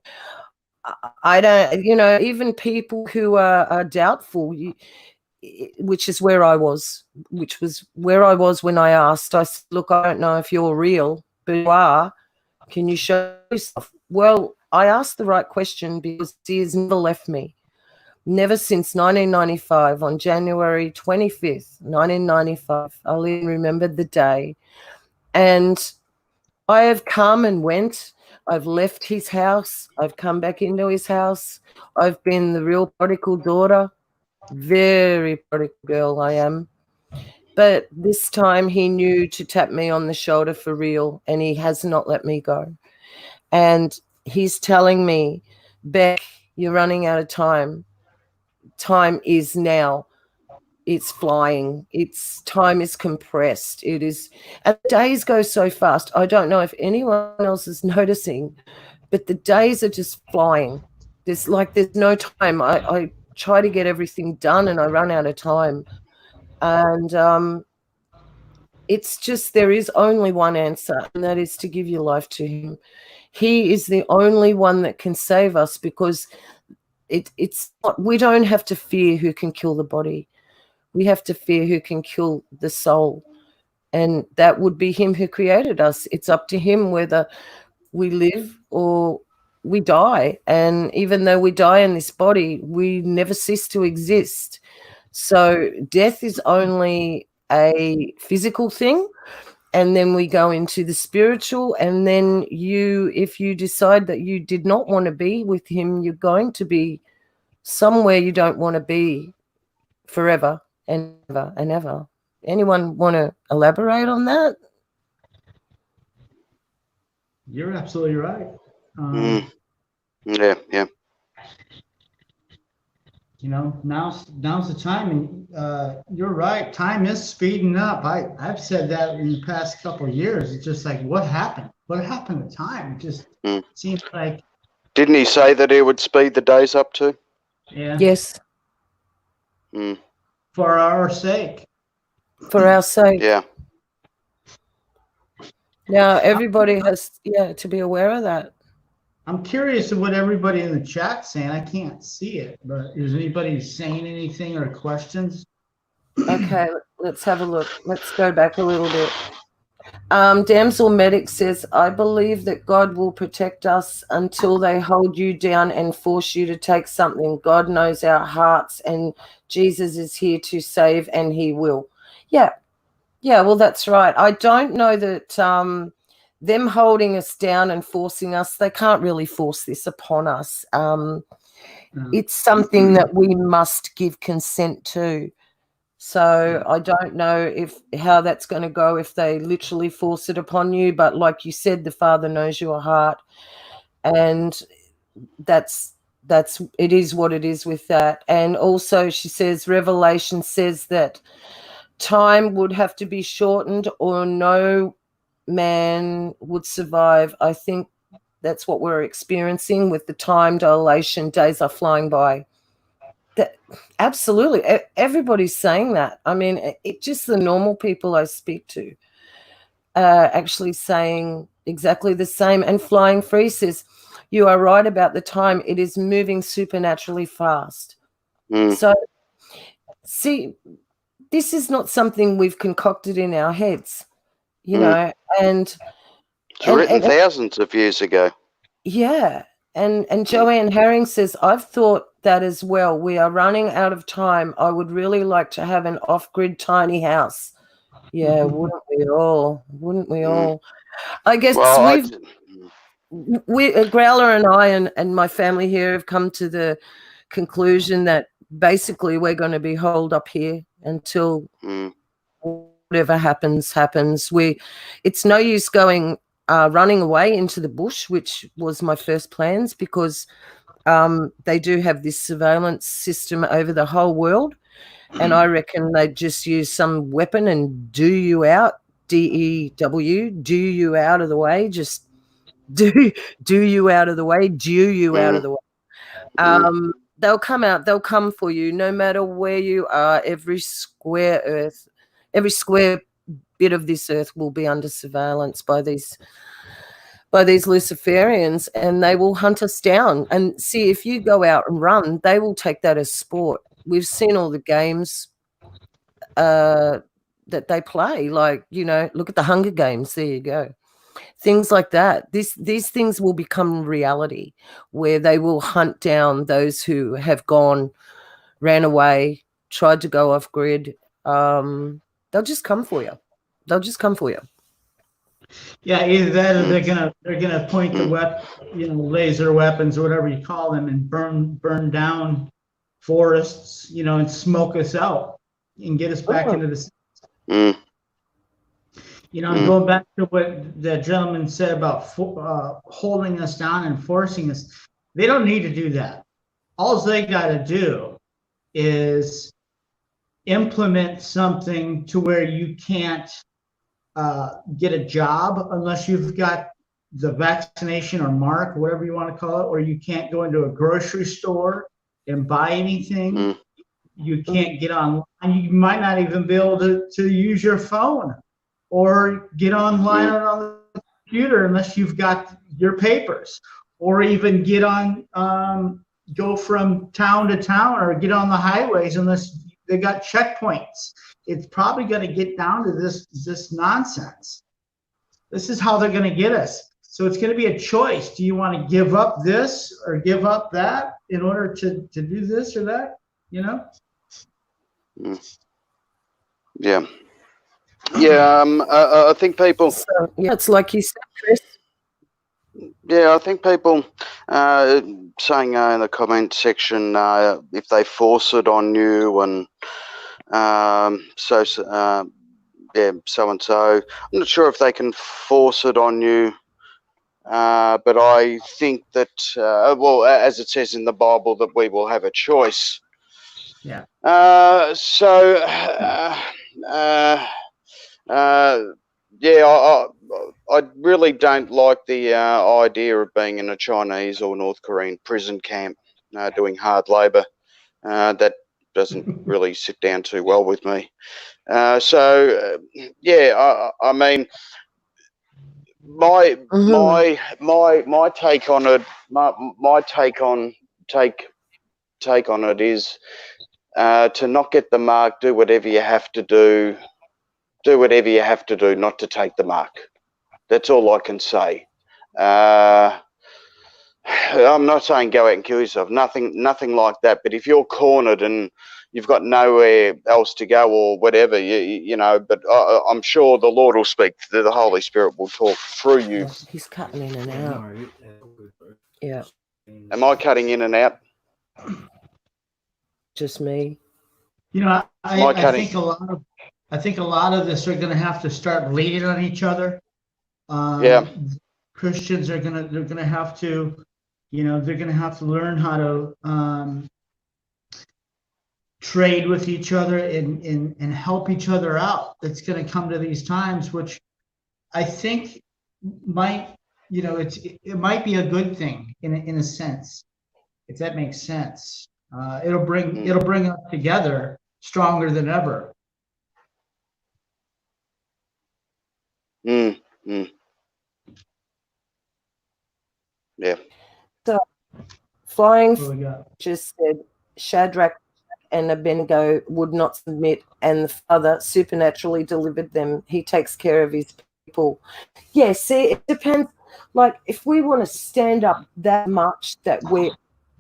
don't, you know, even people who are doubtful, which is where I was, which was where I was when I asked. I said, look, I don't know if you're real, but you are. Can you show yourself? Well, I asked the right question because he has never left me. Never since 1995, on January 25th, 1995. I'll even remember the day. And I have come and went. I've left his house. I've come back into his house. I've been the real prodigal daughter. Very prodigal girl I am. But this time he knew to tap me on the shoulder for real, and he has not let me go. And he's telling me, Beck, you're running out of time. Time is now. It's flying. Time is compressed. It is, and days go so fast. I don't know if anyone else is noticing, but the days are just flying. There's no time. I try to get everything done and I run out of time. And it's just, there is only one answer, and that is to give your life to him. He is the only one that can save us, because it's not, we don't have to fear who can kill the body. We have to fear who can kill the soul. And that would be him who created us. It's up to him whether we live or we die. And even though we die in this body, we never cease to exist. So death is only a physical thing. And then we go into the spiritual. And then if you decide that you did not want to be with him, you're going to be somewhere you don't want to be forever and ever and ever. Anyone want to elaborate on that? You're absolutely right. Yeah. You know, now's the time, and you're right. Time is speeding up. I've said that in the past couple of years. It's just like, what happened? What happened to time? It just seems like. Didn't he say that he would speed the days up too? Yeah. Yes. For our sake. For our sake. Yeah. Now everybody has to be aware of that. I'm curious of what everybody in the chat's saying. I can't see it, but is anybody saying anything or questions? Okay, let's have a look. Let's go back a little bit. Damsel Medic says, I believe that God will protect us until they hold you down and force you to take something. God knows our hearts, and Jesus is here to save, and he will. Yeah, well, that's right. I don't know that them holding us down and forcing us, they can't really force this upon us. It's something that we must give consent to. So I don't know how that's going to go if they literally force it upon you. But like you said, the Father knows your heart, and it is what it is with that. And also she says, Revelation says that time would have to be shortened or no man would survive. I think that's what we're experiencing with the time dilation. Days are flying by. Absolutely. Everybody's saying that. I mean, it's just the normal people I speak to actually saying exactly the same. And Flying Free says, you are right about the time. It is moving supernaturally fast. So, see, this is not something we've concocted in our heads, you know, and it's written thousands of years ago. Yeah. And Joanne Herring says, I've thought that as well. We are running out of time. I would really like to have an off-grid tiny house. Yeah, wouldn't we all? Wouldn't we all? I guess Growler and I and my family here have come to the conclusion that basically we're going to be holed up here until whatever happens. It's no use going running away into the bush, which was my first plans, because they do have this surveillance system over the whole world. And I reckon they'd just use some weapon and do you out, DEW, do you out of the way, just do you out of the way, do you out of the way. They'll come out, they'll come for you no matter where you are. Every square bit of this earth will be under surveillance by these Luciferians, and they will hunt us down. And see, if you go out and run, they will take that as sport. We've seen all the games that they play, like, look at the Hunger Games. There you go. Things like that. These things will become reality, where they will hunt down those who have ran away, tried to go off grid. They'll just come for you. Yeah, either that or they're gonna point the laser weapons or whatever you call them, and burn down forests, and smoke us out and get us back into the. Going back to what the gentleman said about holding us down and forcing us, they don't need to do that. All they got to do is implement something to where you can't get a job unless you've got the vaccination or mark, whatever you want to call it, or you can't go into a grocery store and buy anything. You can't get online. You might not even be able to use your phone or get online on the computer unless you've got your papers, or even get on, go from town to town or get on the highways unless they got checkpoints. It's probably going to get down to this nonsense. This is how they're going to get us. So it's going to be a choice. Do you want to give up this or give up that in order to do this or that? Yeah. Yeah. I think people. So, it's like you said, Chris. Yeah, I think people saying in the comment section if they force it on you and so and so. I'm not sure if they can force it on you, but I think that as it says in the Bible, that we will have a choice. Yeah. I really don't like the idea of being in a Chinese or North Korean prison camp doing hard labour. That doesn't really sit down too well with me. I mean, my take on it, my take on it is to not get the mark. Do whatever you have to do. Do whatever you have to do not to take the mark. That's all I can say. I'm not saying go out and kill yourself. Nothing like that. But if you're cornered and you've got nowhere else to go or whatever, But I'm sure the Lord will speak. The Holy Spirit will talk through you. Yeah, he's cutting in and out. Yeah. Am I cutting in and out? Just me. I think a lot of this are going to have to start leaning on each other. Christians are they're going to have to, they're going to have to learn how to trade with each other and help each other out. It's going to come to these times, which I think might, it might be a good thing in a sense, if that makes sense. It'll bring us together stronger than ever. Yeah. So, Flying just said Shadrach and Abednego would not submit, and the Father supernaturally delivered them. He takes care of his people. Yeah, see, it depends. Like, if we want to stand up that much that we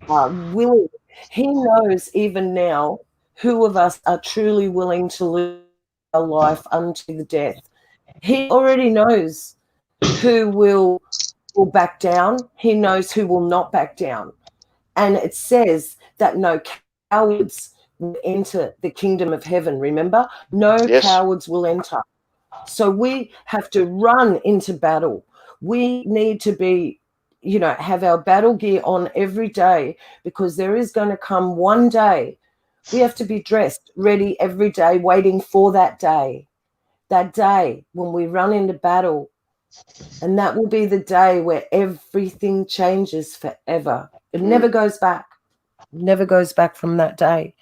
are willing, he knows even now who of us are truly willing to live our life unto the death. He already knows who will back down. He knows who will not back down. And it says that no cowards will enter the kingdom of heaven. Remember? No cowards will enter. So we have to run into battle. We need to be, have our battle gear on every day, because there is going to come one day we have to be dressed, ready every day, waiting for that day when we run into battle. And that will be the day where everything changes forever. It never goes back. Never goes back from that day.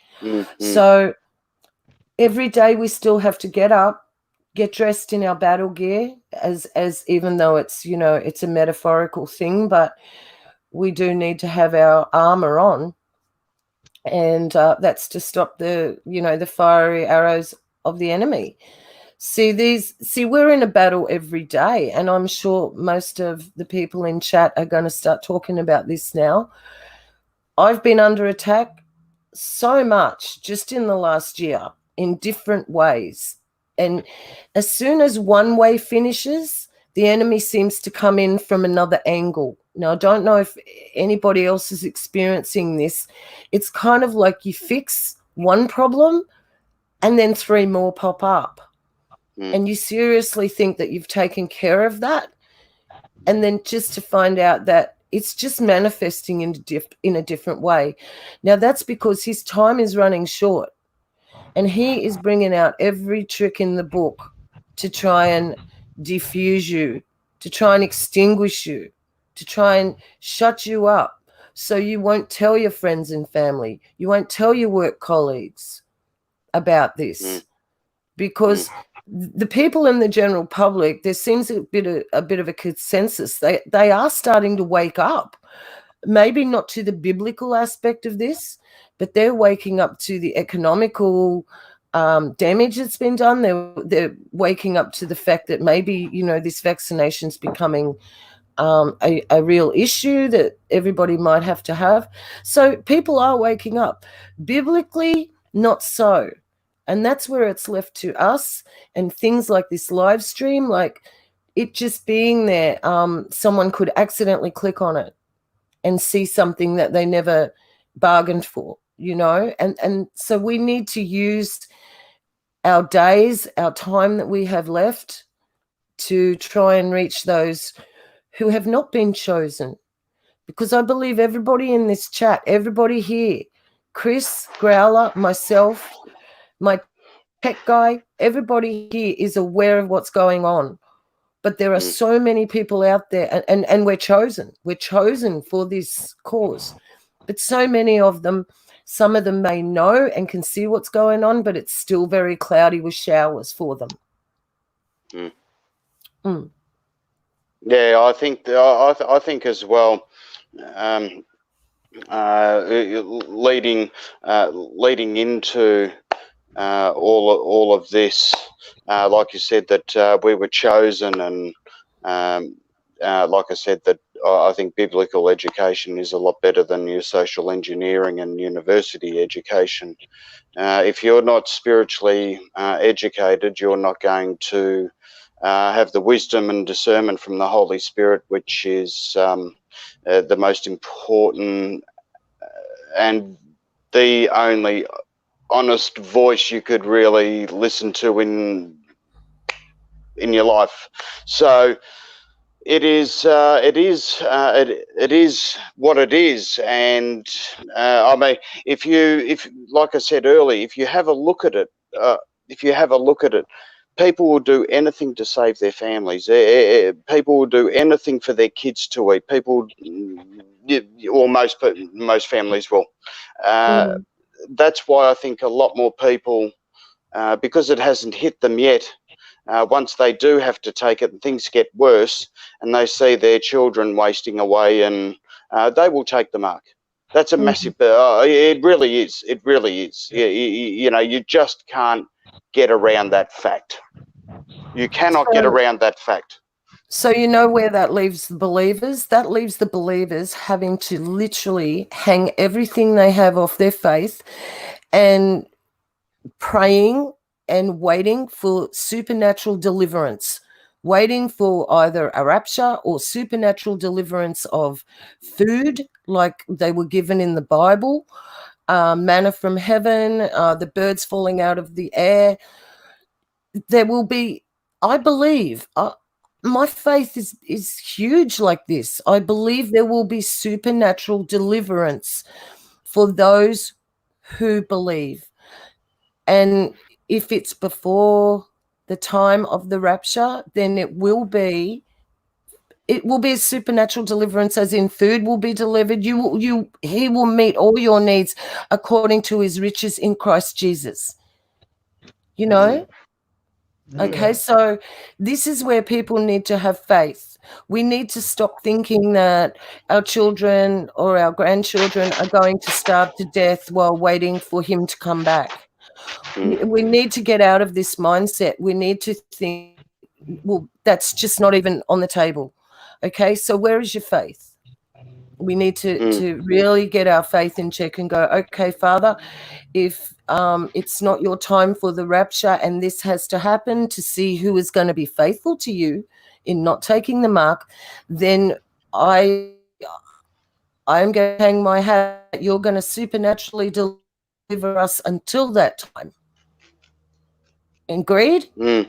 So every day we still have to get up, get dressed in our battle gear, as even though it's, it's a metaphorical thing, but we do need to have our armor on. And that's to stop the fiery arrows of the enemy. See, we're in a battle every day, and I'm sure most of the people in chat are going to start talking about this now. I've been under attack so much just in the last year in different ways. And as soon as one way finishes, the enemy seems to come in from another angle. Now, I don't know if anybody else is experiencing this. It's kind of like you fix one problem and then 3 more pop up. And you seriously think that you've taken care of that. And then just to find out that it's just manifesting in a different way. Now, that's because his time is running short. And he is bringing out every trick in the book to try and diffuse you, to try and extinguish you, to try and shut you up. So you won't tell your friends and family. You won't tell your work colleagues about this. Because the people in the general public, there seems a bit of a consensus. They are starting to wake up. Maybe not to the biblical aspect of this, but they're waking up to the economical damage that's been done. They're waking up to the fact that maybe, this vaccination's becoming a real issue that everybody might have to have. So people are waking up. Biblically, not so. And that's where it's left to us, and things like this live stream, like it just being there, someone could accidentally click on it and see something that they never bargained for, and so we need to use our days, our time that we have left, to try and reach those who have not been chosen. Because I believe everybody in this chat, everybody here, Chris, Growler, myself, my tech guy, everybody here is aware of what's going on. But there are so many people out there, and we're chosen. We're chosen for this cause. But so many of them, some of them may know and can see what's going on, but it's still very cloudy with showers for them. Yeah, I think I think as well. Leading into all of this, like you said, that we were chosen, and like I said, that I think biblical education is a lot better than your social engineering and university education. If you're not spiritually educated, you're not going to have the wisdom and discernment from the Holy Spirit, which is the most important and the only honest voice you could really listen to in your life. So it is what it is. And I mean, if like I said earlier, if you have a look at it, people will do anything to save their families. People will do anything for their kids to eat. People, or most families will. That's why I think a lot more people, because it hasn't hit them yet, once they do have to take it and things get worse and they see their children wasting away, and they will take the mark. That's a massive, it really is. It really is. You just can't get around that fact. You cannot get around that fact. So where that leaves the believers? That leaves the believers having to literally hang everything they have off their faith and praying and waiting for supernatural deliverance, waiting for either a rapture or supernatural deliverance of food like they were given in the Bible, manna from heaven, the birds falling out of the air. There will be, I believe, my faith is huge like this. I believe there will be supernatural deliverance for those who believe. And if it's before the time of the rapture, then it will be a supernatural deliverance, as in food will be delivered. He will meet all your needs according to his riches in Christ Jesus. You know? Okay, so this is where people need to have faith. We need to stop thinking that our children or our grandchildren are going to starve to death while waiting for him to come back. We need to get out of this mindset. We need to think, well, that's just not even on the table. Okay, so where is your faith? We need to really get our faith in check and go, okay, Father, if it's not your time for the rapture and this has to happen to see who is going to be faithful to you in not taking the mark, then I'm going to hang my hat. You're going to supernaturally deliver us until that time. Agreed? Yeah,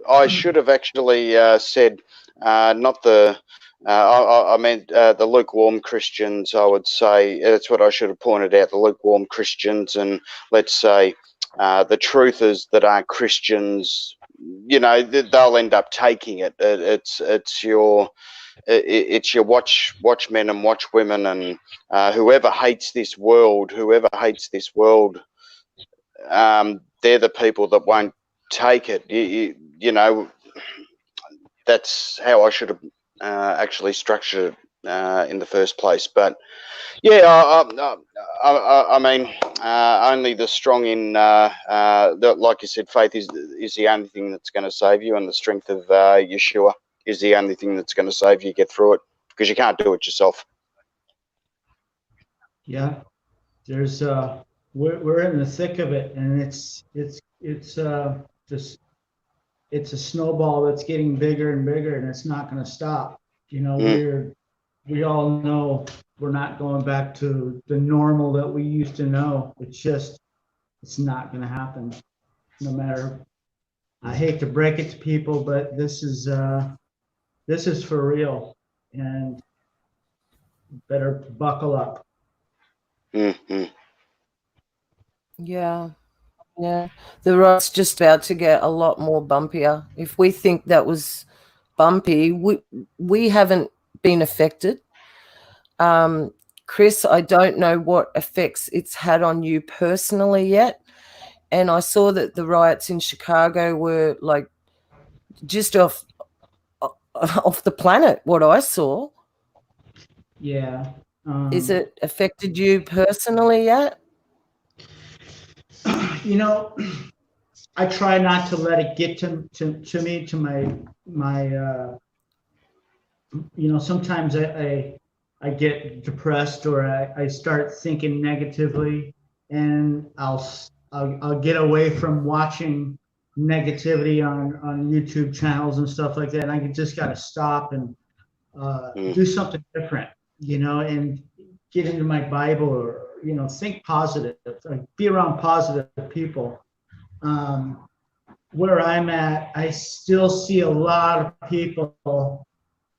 I should have actually said not the. I meant the lukewarm Christians. I would say that's what I should have pointed out. The lukewarm Christians, and let's say the truth is that aren't Christians. You know, they'll end up taking it. It's your watchmen and watchwomen and whoever hates this world. They're the people that won't take it. You know, that's how I should have actually structured it in the first place. But yeah, I mean, only the strong in, like you said, faith is the only thing that's going to save you, and the strength of Yeshua is the only thing that's going to save you, get through it, because you can't do it yourself. Yeah, there's we're in the thick of it, and it's a snowball that's getting bigger and bigger, and it's not going to stop. You know, we all know we're not going back to the normal that we used to know. It's not going to happen. No matter, I hate to break it to people, but this is for real, and better buckle up. Yeah. The road's just about to get a lot more bumpier. If we think that was bumpy, we haven't been affected. Chris, I don't know what effects it's had on you personally yet. And I saw that the riots in Chicago were like just off the planet, what I saw. Yeah. Is it affected you personally yet? You know, I try not to let it get to me, to my you know, sometimes I get depressed, or I start thinking negatively, and I'll get away from watching negativity on YouTube channels and stuff like that. And I just got to stop and do something different, you know, and get into my Bible, or, you know, think positive, like be around positive people. Where I'm at, I still see a lot of people,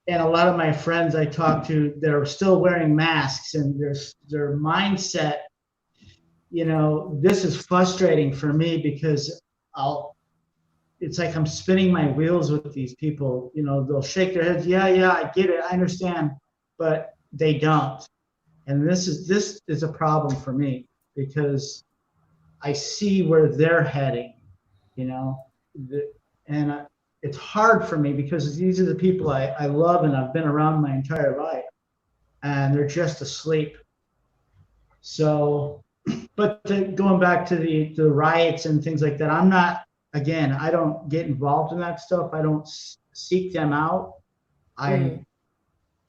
and a lot of my friends I talk to, they're still wearing masks, and their mindset, you know, this is frustrating for me, because it's like I'm spinning my wheels with these people. You know, they'll shake their heads, yeah, I get it, I understand, but they don't. And this is a problem for me, because I see where they're heading, you know, and it's hard for me, because these are the people I love and I've been around my entire life, and they're just asleep. So, but going back to the riots and things like that, I'm not, again, I don't get involved in that stuff. I don't seek them out. I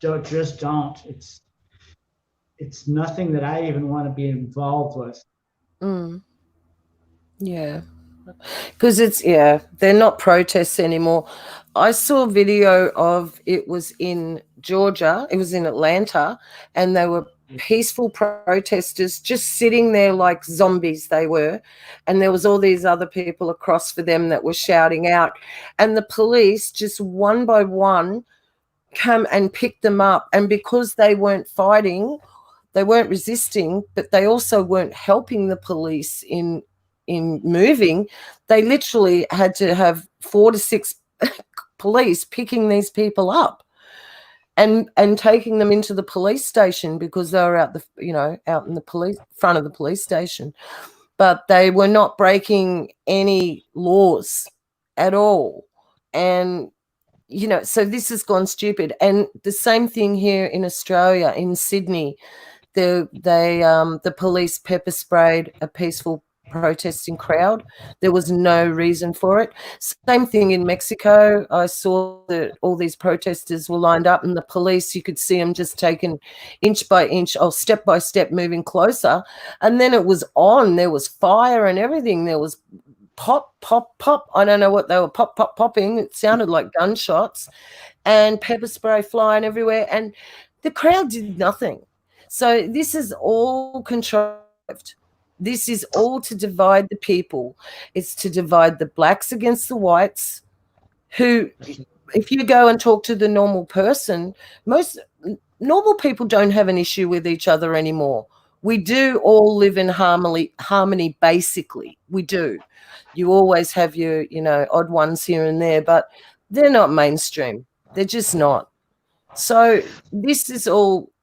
don't. It's nothing that I even want to be involved with. Yeah. Because they're not protests anymore. I saw a video of, it was in Georgia, it was in Atlanta, and they were peaceful protesters just sitting there like zombies they were, and there was all these other people across for them that were shouting out, and the police just one by one come and pick them up. And because they weren't fighting, they weren't resisting, but they also weren't helping the police in moving, they literally had to have 4 to 6 police picking these people up and taking them into the police station, because they were out in the police front of the police station. But they were not breaking any laws at all. And so this has gone stupid. And the same thing here in Australia, in Sydney, the police pepper sprayed a peaceful protesting crowd. There was no reason for it. Same thing in Mexico. I saw that all these protesters were lined up, and the police, you could see them just taking inch by inch, step by step, moving closer. And then it was on. There was fire and everything. There was pop, pop, pop. I don't know what they were popping. It sounded like gunshots, and pepper spray flying everywhere. And the crowd did nothing. So this is all contrived. This is all to divide the people. It's to divide the blacks against the whites, who, if you go and talk to the normal person, most normal people don't have an issue with each other anymore. We do all live in harmony, basically. We do. You always have your, odd ones here and there, but they're not mainstream. They're just not. So this is all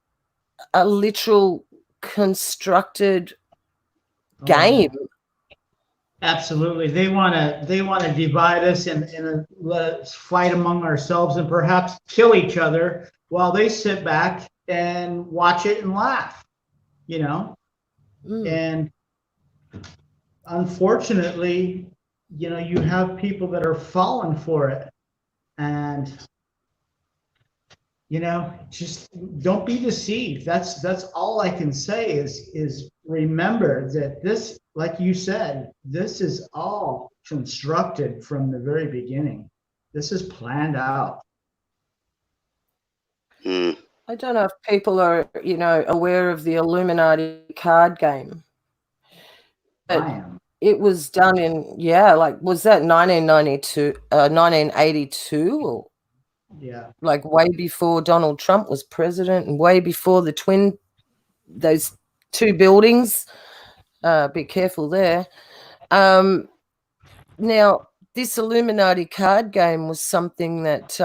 a literal constructed game. Absolutely. They want to divide us and let us fight among ourselves and perhaps kill each other while they sit back and watch it and laugh, And unfortunately, you have people that are falling for it. And just don't be deceived. That's all I can say is remember that this, like you said, this is all constructed from the very beginning. This is planned out. I don't know if people are, aware of the Illuminati card game. But I am. It was done in, was that 1982 or? Yeah. Like way before Donald Trump was president, and way before those two buildings. Be careful there. Now, this Illuminati card game was something that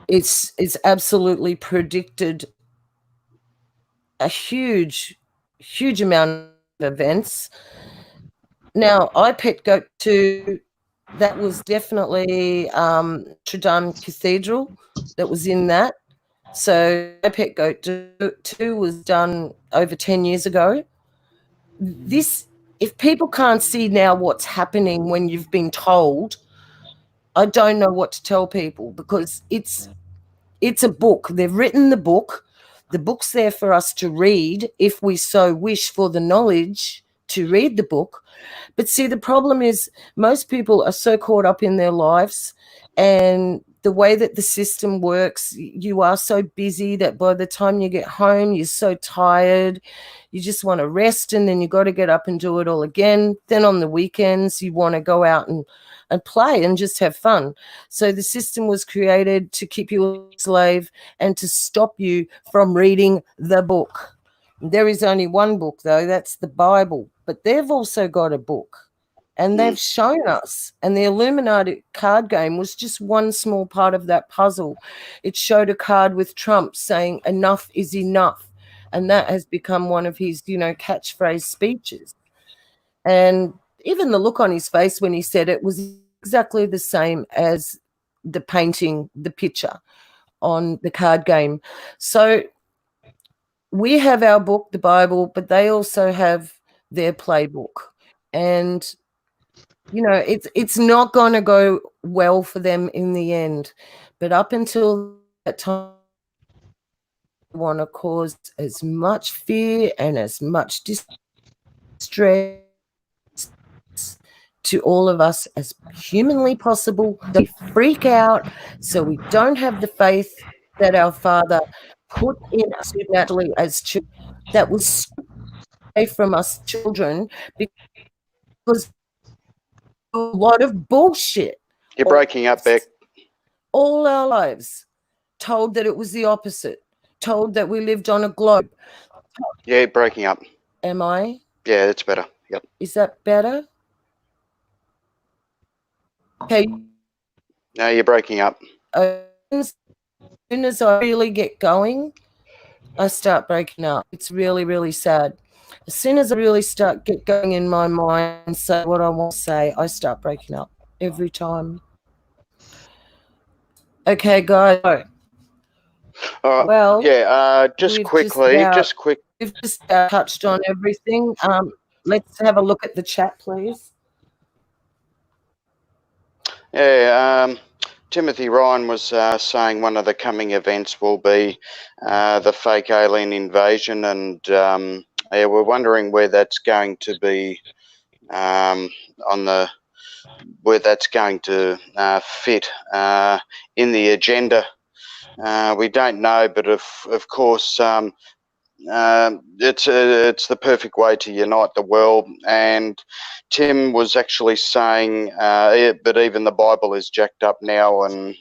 it's absolutely predicted a huge amount of events. Now, I pet goat to. That was definitely Notre Dame Cathedral that was in that. So My Pet Goat 2 was done over 10 years ago. If people can't see now what's happening when you've been told, I don't know what to tell people, because it's a book. They've written the book. The book's there for us to read if we so wish, for the knowledge to read the book. But see, the problem is most people are so caught up in their lives and the way that the system works. You are so busy that by the time you get home, you're so tired. You just want to rest, and then you got to get up and do it all again. Then on the weekends, you want to go out and play and just have fun. So the system was created to keep you a slave and to stop you from reading the book. There is only one book, though. That's the Bible. But they've also got a book, and they've shown us. And the Illuminati card game was just one small part of that puzzle. It showed a card with Trump saying enough is enough. And that has become one of his, catchphrase speeches. And even the look on his face when he said it was exactly the same as the painting, the picture on the card game. So we have our book, the Bible, but they also have their playbook. And, it's not going to go well for them in the end. But up until that time, they want to cause as much fear and as much distress to all of us as humanly possible. They freak out, so we don't have the faith that our Father put in us naturally as children that was away from us children because a lot of bullshit. You're breaking up, Beck. All our lives told that it was the opposite, told that we lived on a globe. Yeah, breaking up. Am I? Yeah, it's better. Yep. Is that better? Okay. No, you're breaking up. As soon as I really get going, I start breaking up. It's really, really sad. As soon as I really get going in my mind and say what I want to say, I start breaking up every time. Okay, guys. Well, yeah. Just we've quickly, we've just touched on everything. Let's have a look at the chat, please. Yeah. Timothy Ryan was saying one of the coming events will be the fake alien invasion, and yeah, we're wondering where that's going to be where that's going to fit in the agenda. We don't know, but of course, it's the perfect way to unite the world. And Tim was actually saying, but even the Bible is jacked up now, and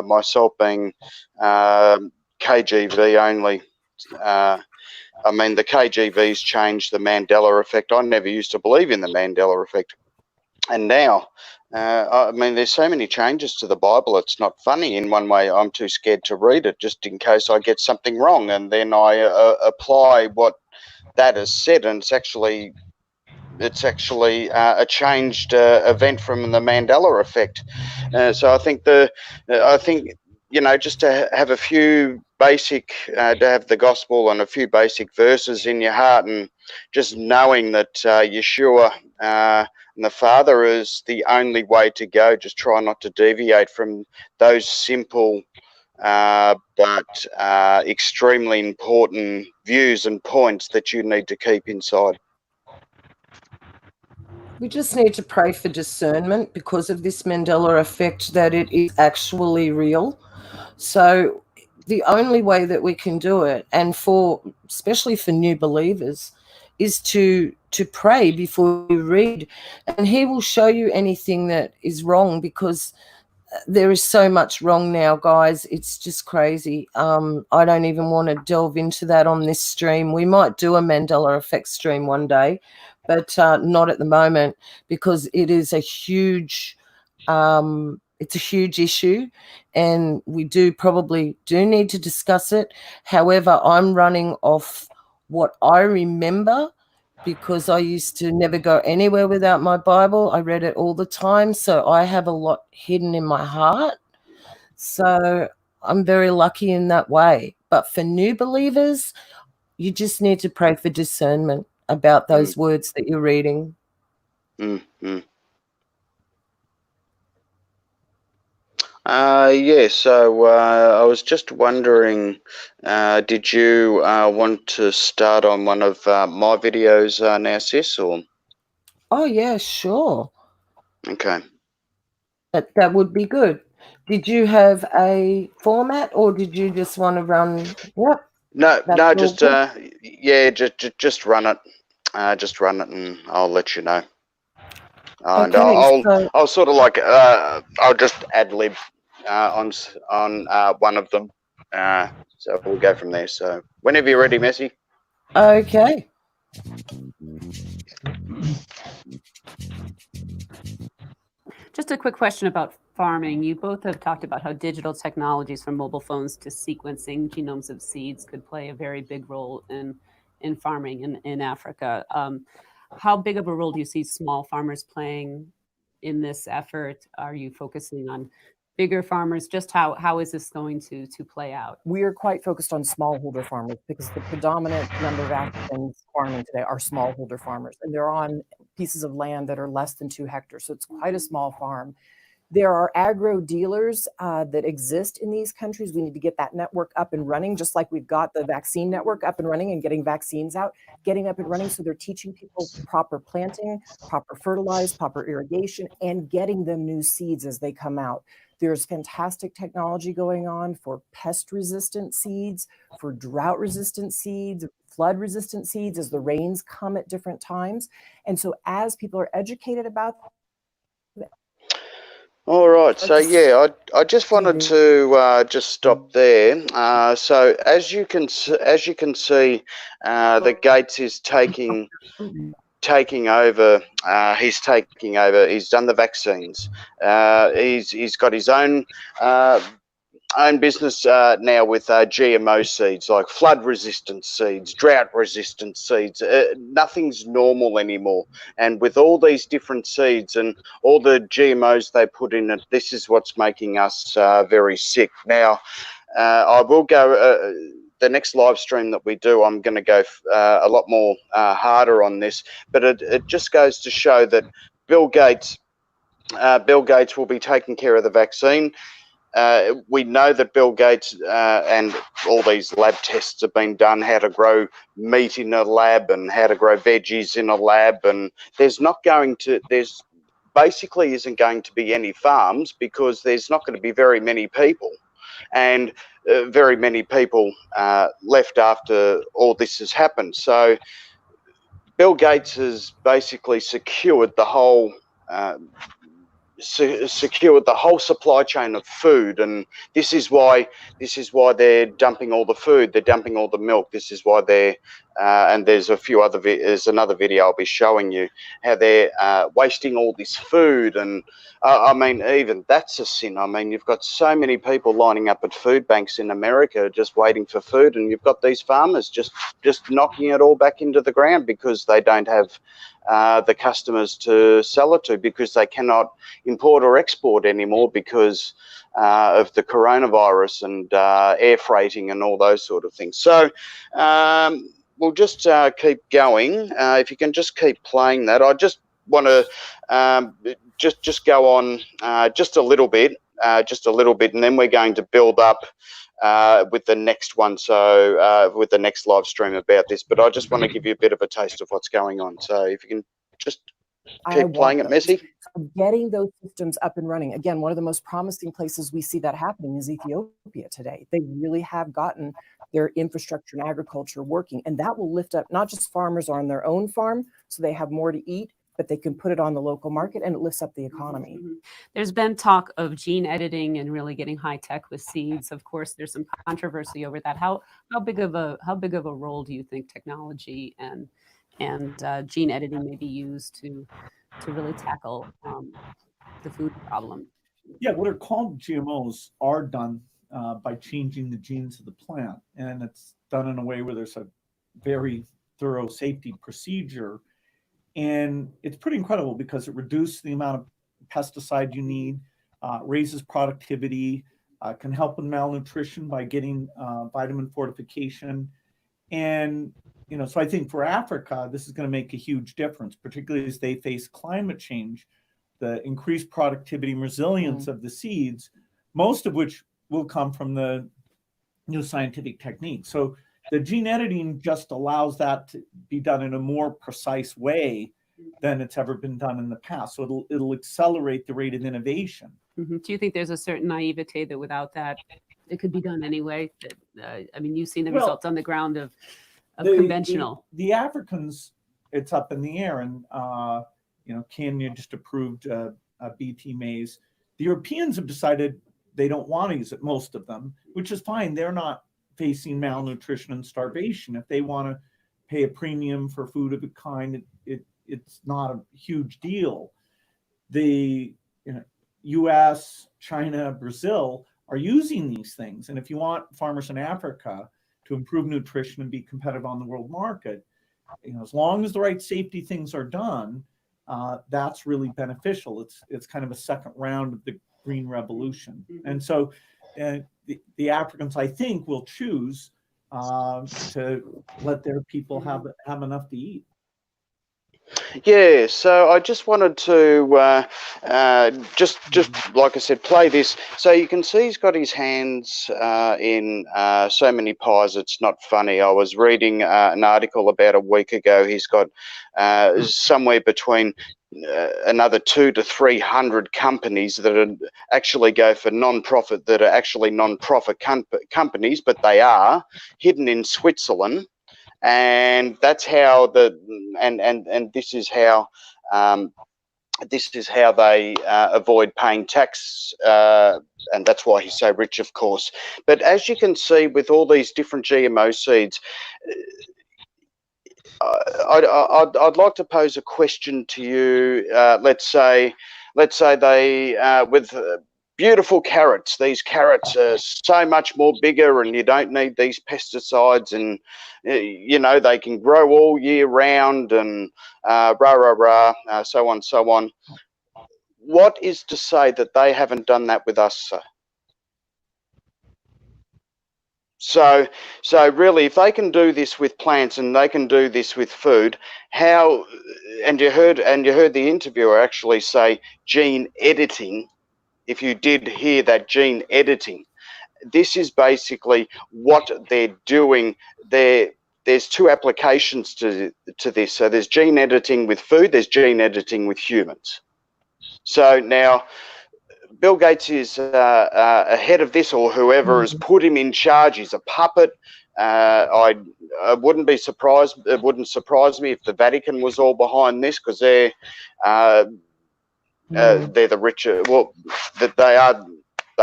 myself being KGV only. I mean, the KGV's changed the Mandela effect. I never used to believe in the Mandela effect. And now, I mean, there's so many changes to the Bible. It's not funny. In one way, I'm too scared to read it just in case I get something wrong. And then I apply what that has said, and it's actually a changed event from the Mandela effect. So I think just to have a few basic, to have the gospel and a few basic verses in your heart, and just knowing that Yeshua and the Father is the only way to go. Just try not to deviate from those simple but extremely important views and points that you need to keep inside. We just need to pray for discernment because of this Mandela effect, that it is actually real. So the only way that we can do it, and especially for new believers, is to pray before you read, and he will show you anything that is wrong, because there is so much wrong now, guys. It's just crazy. I don't even want to delve into that on this stream. We might do a Mandela effect stream one day, but not at the moment, because it is a huge it's a huge issue, and we probably do need to discuss it. However, I'm running off what I remember, because I used to never go anywhere without my Bible. I read it all the time, so I have a lot hidden in my heart. So I'm very lucky in that way. But for new believers, you just need to pray for discernment about those words that you're reading. Mm-hmm. Yeah, so I was just wondering, did you want to start on one of my videos now, sis, or? Oh, yeah, sure. Okay. That would be good. Did you have a format, or did you just want to run? Yep. No, just yeah, just run it. Just run it, and I'll let you know. And Okay, I'll sort of like I'll just ad lib on one of them. So we'll go from there. So whenever you're ready, Messi. Okay. Just a quick question about farming. You both have talked about how digital technologies from mobile phones to sequencing genomes of seeds could play a very big role in farming in Africa. How big of a role do you see small farmers playing in this effort? Are you focusing on bigger farmers? Just how is this going to play out? We are quite focused on smallholder farmers, because the predominant number of Africans farming today are smallholder farmers, and they're on pieces of land that are less than 2 hectares. So it's quite a small farm. There are agro dealers that exist in these countries. We need to get that network up and running, just like we've got the vaccine network up and running and getting vaccines out, getting up and running. So they're teaching people proper planting, proper fertilize, proper irrigation, and getting them new seeds as they come out. There's fantastic technology going on for pest-resistant seeds, for drought-resistant seeds, flood-resistant seeds as the rains come at different times. And so as people are educated about all right, so yeah, I just wanted to just stop there. So as you can see, the Gates is taking over. He's taking over. He's done the vaccines. He's got his own business now with GMO seeds, like flood-resistant seeds, drought-resistant seeds. Nothing's normal anymore. And with all these different seeds and all the GMOs they put in it, this is what's making us very sick. Now, I will go... the next live stream that we do, I'm going to go a lot more harder on this, but it just goes to show that Bill Gates will be taking care of the vaccine. We know that Bill Gates and all these lab tests have been done, how to grow meat in a lab and how to grow veggies in a lab, and there's basically isn't going to be any farms because there's not going to be very many people, and very many people left after all this has happened. So Bill Gates has basically secured the whole supply chain of food, and this is why they're dumping all the food, they're dumping all the milk. This is why they're and there's a few other there's another video I'll be showing you how they're wasting all this food. And I mean, even that's a sin. I mean, you've got so many people lining up at food banks in America just waiting for food, and you've got these farmers just knocking it all back into the ground because they don't have the customers to sell it to, because they cannot import or export anymore because of the coronavirus and air freighting and all those sort of things. So we'll just keep going. If you can just keep playing that. I just want to just go on just a little bit, and then we're going to build up with the next one, so with the next live stream about this. But I just want to give you a bit of a taste of what's going on. So if you can just keep playing it, Messi. Getting those systems up and running. Again, one of the most promising places we see that happening is Ethiopia today. They really have gotten their infrastructure and agriculture working, and that will lift up not just farmers on their own farm so they have more to eat, but they can put it on the local market, and it lifts up the economy. There's been talk of gene editing and really getting high tech with seeds. Of course, there's some controversy over that. How big of a role do you think technology and gene editing may be used to really tackle the food problem? Yeah, what are called GMOs are done by changing the genes of the plant, and it's done in a way where there's a very thorough safety procedure. And it's pretty incredible because it reduces the amount of pesticide you need, raises productivity, can help with malnutrition by getting vitamin fortification. And, you know, so I think for Africa, this is going to make a huge difference, particularly as they face climate change, the increased productivity and resilience of the seeds, most of which will come from the new scientific techniques. So the gene editing just allows that to be done in a more precise way than it's ever been done in the past. So it'll accelerate the rate of innovation. Do you think there's a certain naivete that without that, it could be done anyway? That, I mean, you've seen the results on the ground of conventional. The Africans, it's up in the air. And, you know, Kenya just approved BT maize. The Europeans have decided they don't want to use it, most of them, which is fine. They're not facing malnutrition and starvation. If they want to pay a premium for food of a kind, it's not a huge deal. The US, China, Brazil are using these things. And if you want farmers in Africa to improve nutrition and be competitive on the world market, as long as the right safety things are done, that's really beneficial. It's kind of a second round of the green revolution. And so the Africans, I think, will choose to let their people have enough to eat. Yeah, so I just wanted to just like I said, play this. So you can see he's got his hands in so many pies. It's not funny. I was reading an article about a week ago. He's got somewhere between another 200 to 300 companies that are actually go for non-profit, that are actually non-profit companies, but they are hidden in Switzerland. And that's how and this is how they avoid paying tax, and that's why he's so rich, of course. But as you can see, with all these different GMO seeds, I'd like to pose a question to you. Let's say they with beautiful carrots. These carrots are so much more bigger, and you don't need these pesticides, and you know, they can grow all year round, and so on, so on. What is to say that they haven't done that with us, sir? So really, if they can do this with plants and they can do this with food, how? And you heard the interviewer actually say gene editing. If you did hear that, gene editing, this is basically what they're doing. There's two applications to this. So there's gene editing with food. There's gene editing with humans. So now, Bill Gates is ahead of this, or whoever has put him in charge. He's a puppet. I wouldn't be surprised. It wouldn't surprise me if the Vatican was all behind this, because they're the richer. Well, that they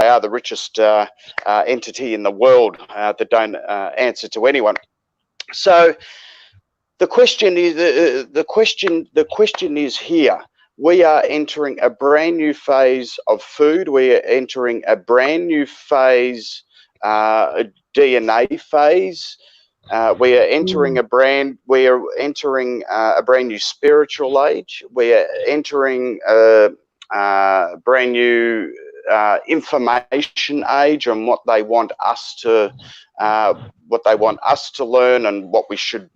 are the richest entity in the world that don't answer to anyone. So the question is here. We are entering a brand new phase of food. We are entering a brand new phase, a DNA phase. We are entering a brand new spiritual age. We are entering a brand new information age on what they want us to learn, and what we should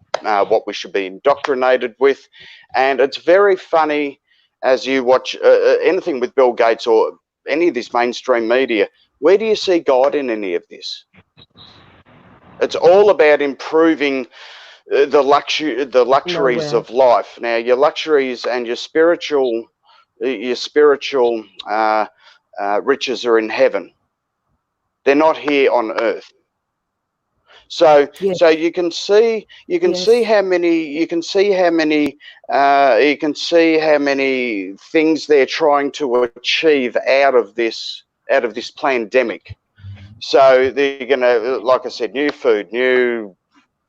be indoctrinated with. And it's very funny, as you watch anything with Bill Gates or any of this mainstream media, where do you see God in any of this? It's all about improving the luxuries of life. Now, your luxuries and your spiritual riches are in heaven. They're not here on earth. So you can see how many things they're trying to achieve out of this pandemic. So they're gonna, like I said, new food, new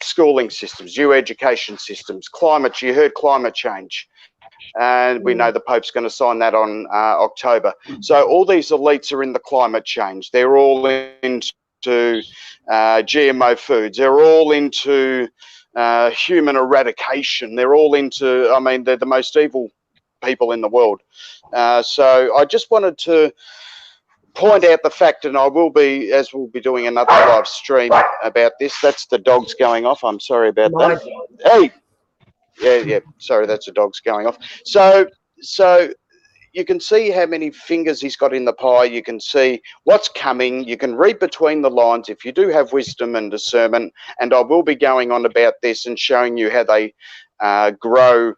schooling systems, new education systems, climate. You heard climate change. And we know the Pope's going to sign that on October. So all these elites are in the climate change. They're all into GMO foods. They're all into human eradication. They're all into, I mean, they're the most evil people in the world. So I just wanted to point out the fact, and I will be, as we'll be doing another live stream about this. That's the dogs going off. I'm sorry about that. Hey. Yeah. Sorry, that's the dogs going off. So you can see how many fingers he's got in the pie. You can see what's coming. You can read between the lines if you do have wisdom and discernment. And I will be going on about this and showing you how they grow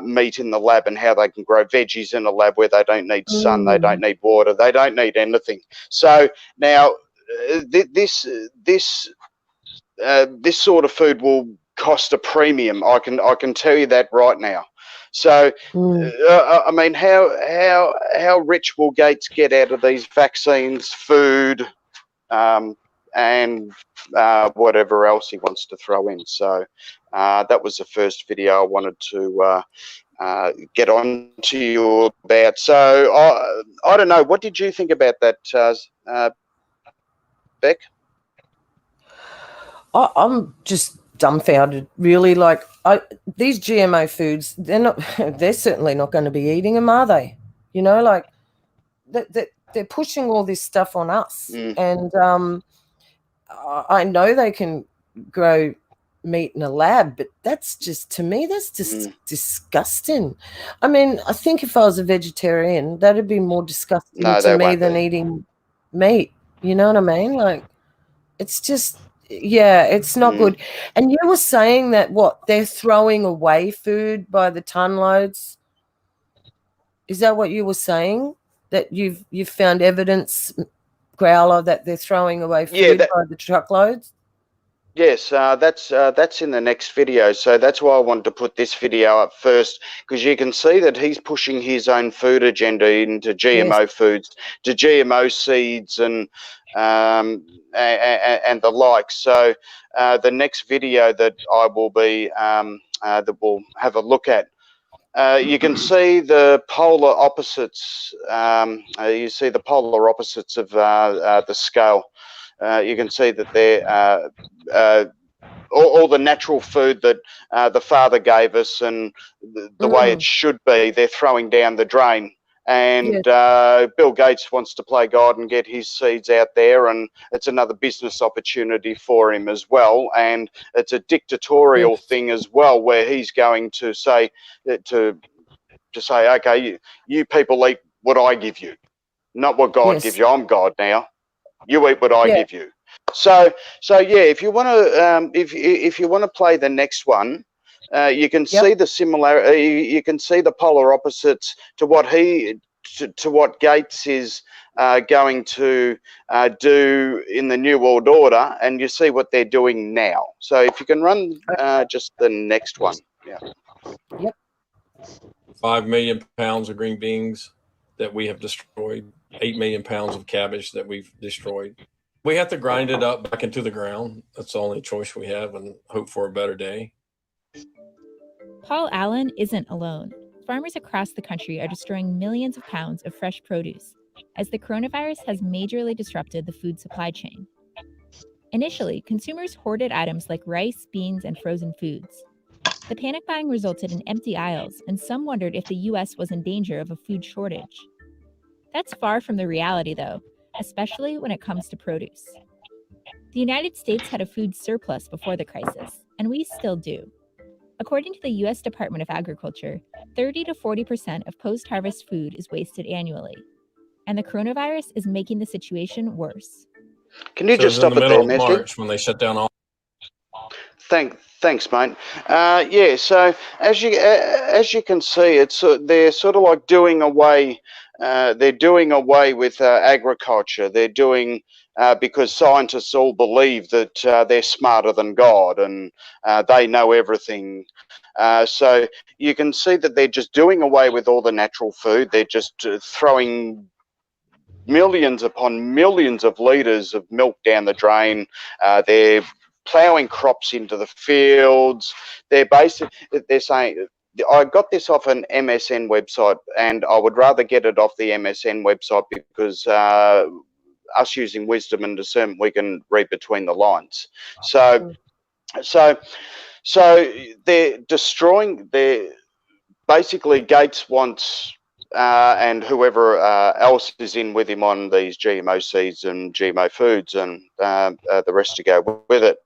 meat in the lab, and how they can grow veggies in a lab where they don't need sun, they don't need water, they don't need anything. So now this sort of food will cost a premium. I can tell you that right now. So I mean, how rich will Gates get out of these vaccines, food, and whatever else he wants to throw in? So that was the first video I wanted to get on to you about. So I don't know, what did you think about that, Beck? I'm just dumbfounded, really. Like, these GMO foods, they're certainly not going to be eating them, are they? You know, like they're pushing all this stuff on us. And I know they can grow meat in a lab, but that's just, to me, that's just disgusting. I mean, I think if I was a vegetarian, that'd be more disgusting to me than eating meat. You know what I mean? Like, it's just, yeah, it's not good. And you were saying that they're throwing away food by the ton loads. Is that what you were saying? That you've found evidence, Growler, that they're throwing away food by the truckloads? Yes, that's in the next video. So that's why I wanted to put this video up first, because you can see that he's pushing his own food agenda into GMO foods, to GMO seeds, and the like. So the next video that I will be that we'll have a look at. You can see the polar opposites. You see the polar opposites of the scale. You can see that they're all the natural food that the father gave us and the way it should be, they're throwing down the drain. And Bill Gates wants to play God and get his seeds out there, and it's another business opportunity for him as well. And it's a dictatorial thing as well, where he's going to say to say, okay, you people eat what I give you, not what God gives you. I'm God now. You eat what I give you. So yeah, if you want to if you want to play the next one, you can see the similarity. You can see the polar opposites to what to what Gates is going to do in the New World Order, and you see what they're doing now. So if you can run just the next one, Yep. 5 million pounds of green beans that we have destroyed. 8 million pounds of cabbage that we've destroyed. We have to grind it up back into the ground. That's the only choice we have, and hope for a better day. Paul Allen isn't alone. Farmers across the country are destroying millions of pounds of fresh produce as the coronavirus has majorly disrupted the food supply chain. Initially, consumers hoarded items like rice, beans, and frozen foods. The panic buying resulted in empty aisles, and some wondered if the U.S. was in danger of a food shortage. That's far from the reality, though, especially when it comes to produce. The United States had a food surplus before the crisis, and we still do. According to the U.S. Department of Agriculture, 30 to 40% of post-harvest food is wasted annually, and the coronavirus is making the situation worse. Can you just stop it there, in the middle of Mesty? March when they shut down all. Thanks, mate. Yeah. So as you can see, they're sort of like doing away. They're doing away with agriculture. They're doing because scientists all believe that they're smarter than God and they know everything. So you can see that they're just doing away with all the natural food. They're just throwing millions upon millions of litres of milk down the drain. They're ploughing crops into the fields. They're saying, I got this off an MSN website, and I would rather get it off the MSN website because us using wisdom and discernment, we can read between the lines. So they're destroying. Basically, Gates wants, and whoever else is in with him on these GMO seeds and GMO foods and the rest to go with it.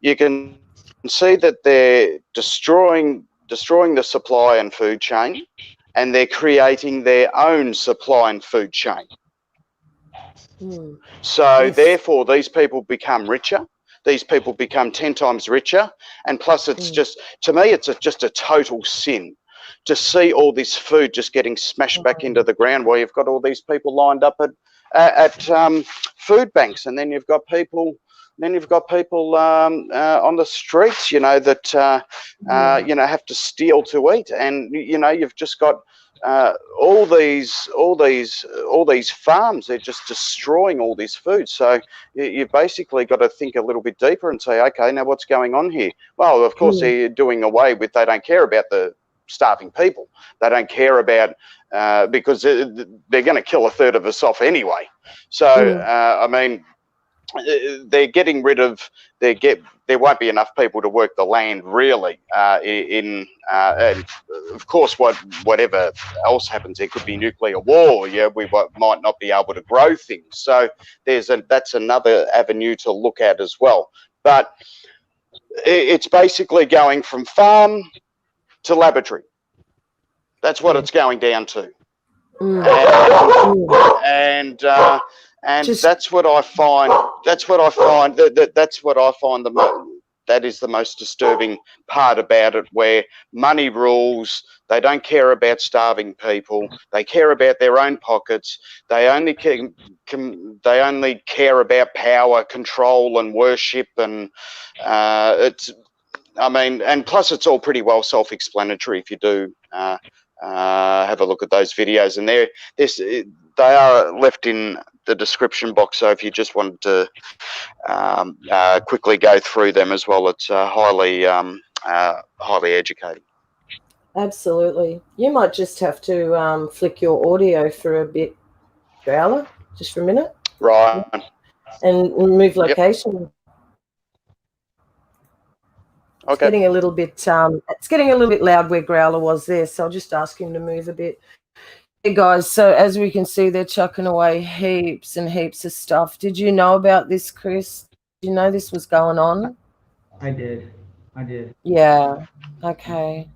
You can see that they're destroying the supply and food chain, and they're creating their own supply and food chain. So therefore, these people become richer. These people become 10 times richer, and plus, it's just, to me, it's just a total sin to see all this food just getting smashed back into the ground while you've got all these people lined up at food banks, and then you've got people. Then you've got people on the streets, you know, that you know, have to steal to eat, and you know, you've just got all these farms. They're just destroying all this food. So you basically got to think a little bit deeper and say, okay, now what's going on here? Well, of course, they're doing away with. They don't care about the starving people. They don't care about because they're going to kill a third of us off anyway. So I mean, they're getting rid of. There won't be enough people to work the land really. And of course, whatever else happens, there could be nuclear war. Yeah, we might not be able to grow things. So that's another avenue to look at as well. But it's basically going from farm to laboratory. That's what it's going down to. And that's what I find. That's what I find. That's what I find that is the most disturbing part about it, where money rules. They don't care about starving people. They care about their own pockets. They only care about power, control, and worship. And and plus it's all pretty well self-explanatory if you do have a look at those videos, and they are left in the description box. So if you just wanted to quickly go through them as well, it's highly educating. Absolutely. You might just have to flick your audio for a bit, Growler, just for a minute. Right. And move location. Yep. Okay. It's getting a little bit loud where Growler was there, so I'll just ask him to move a bit. Hey guys, so as we can see, they're chucking away heaps and heaps of stuff. Did you know about this, Chris? Did you know this was going on? I did. Yeah. Okay.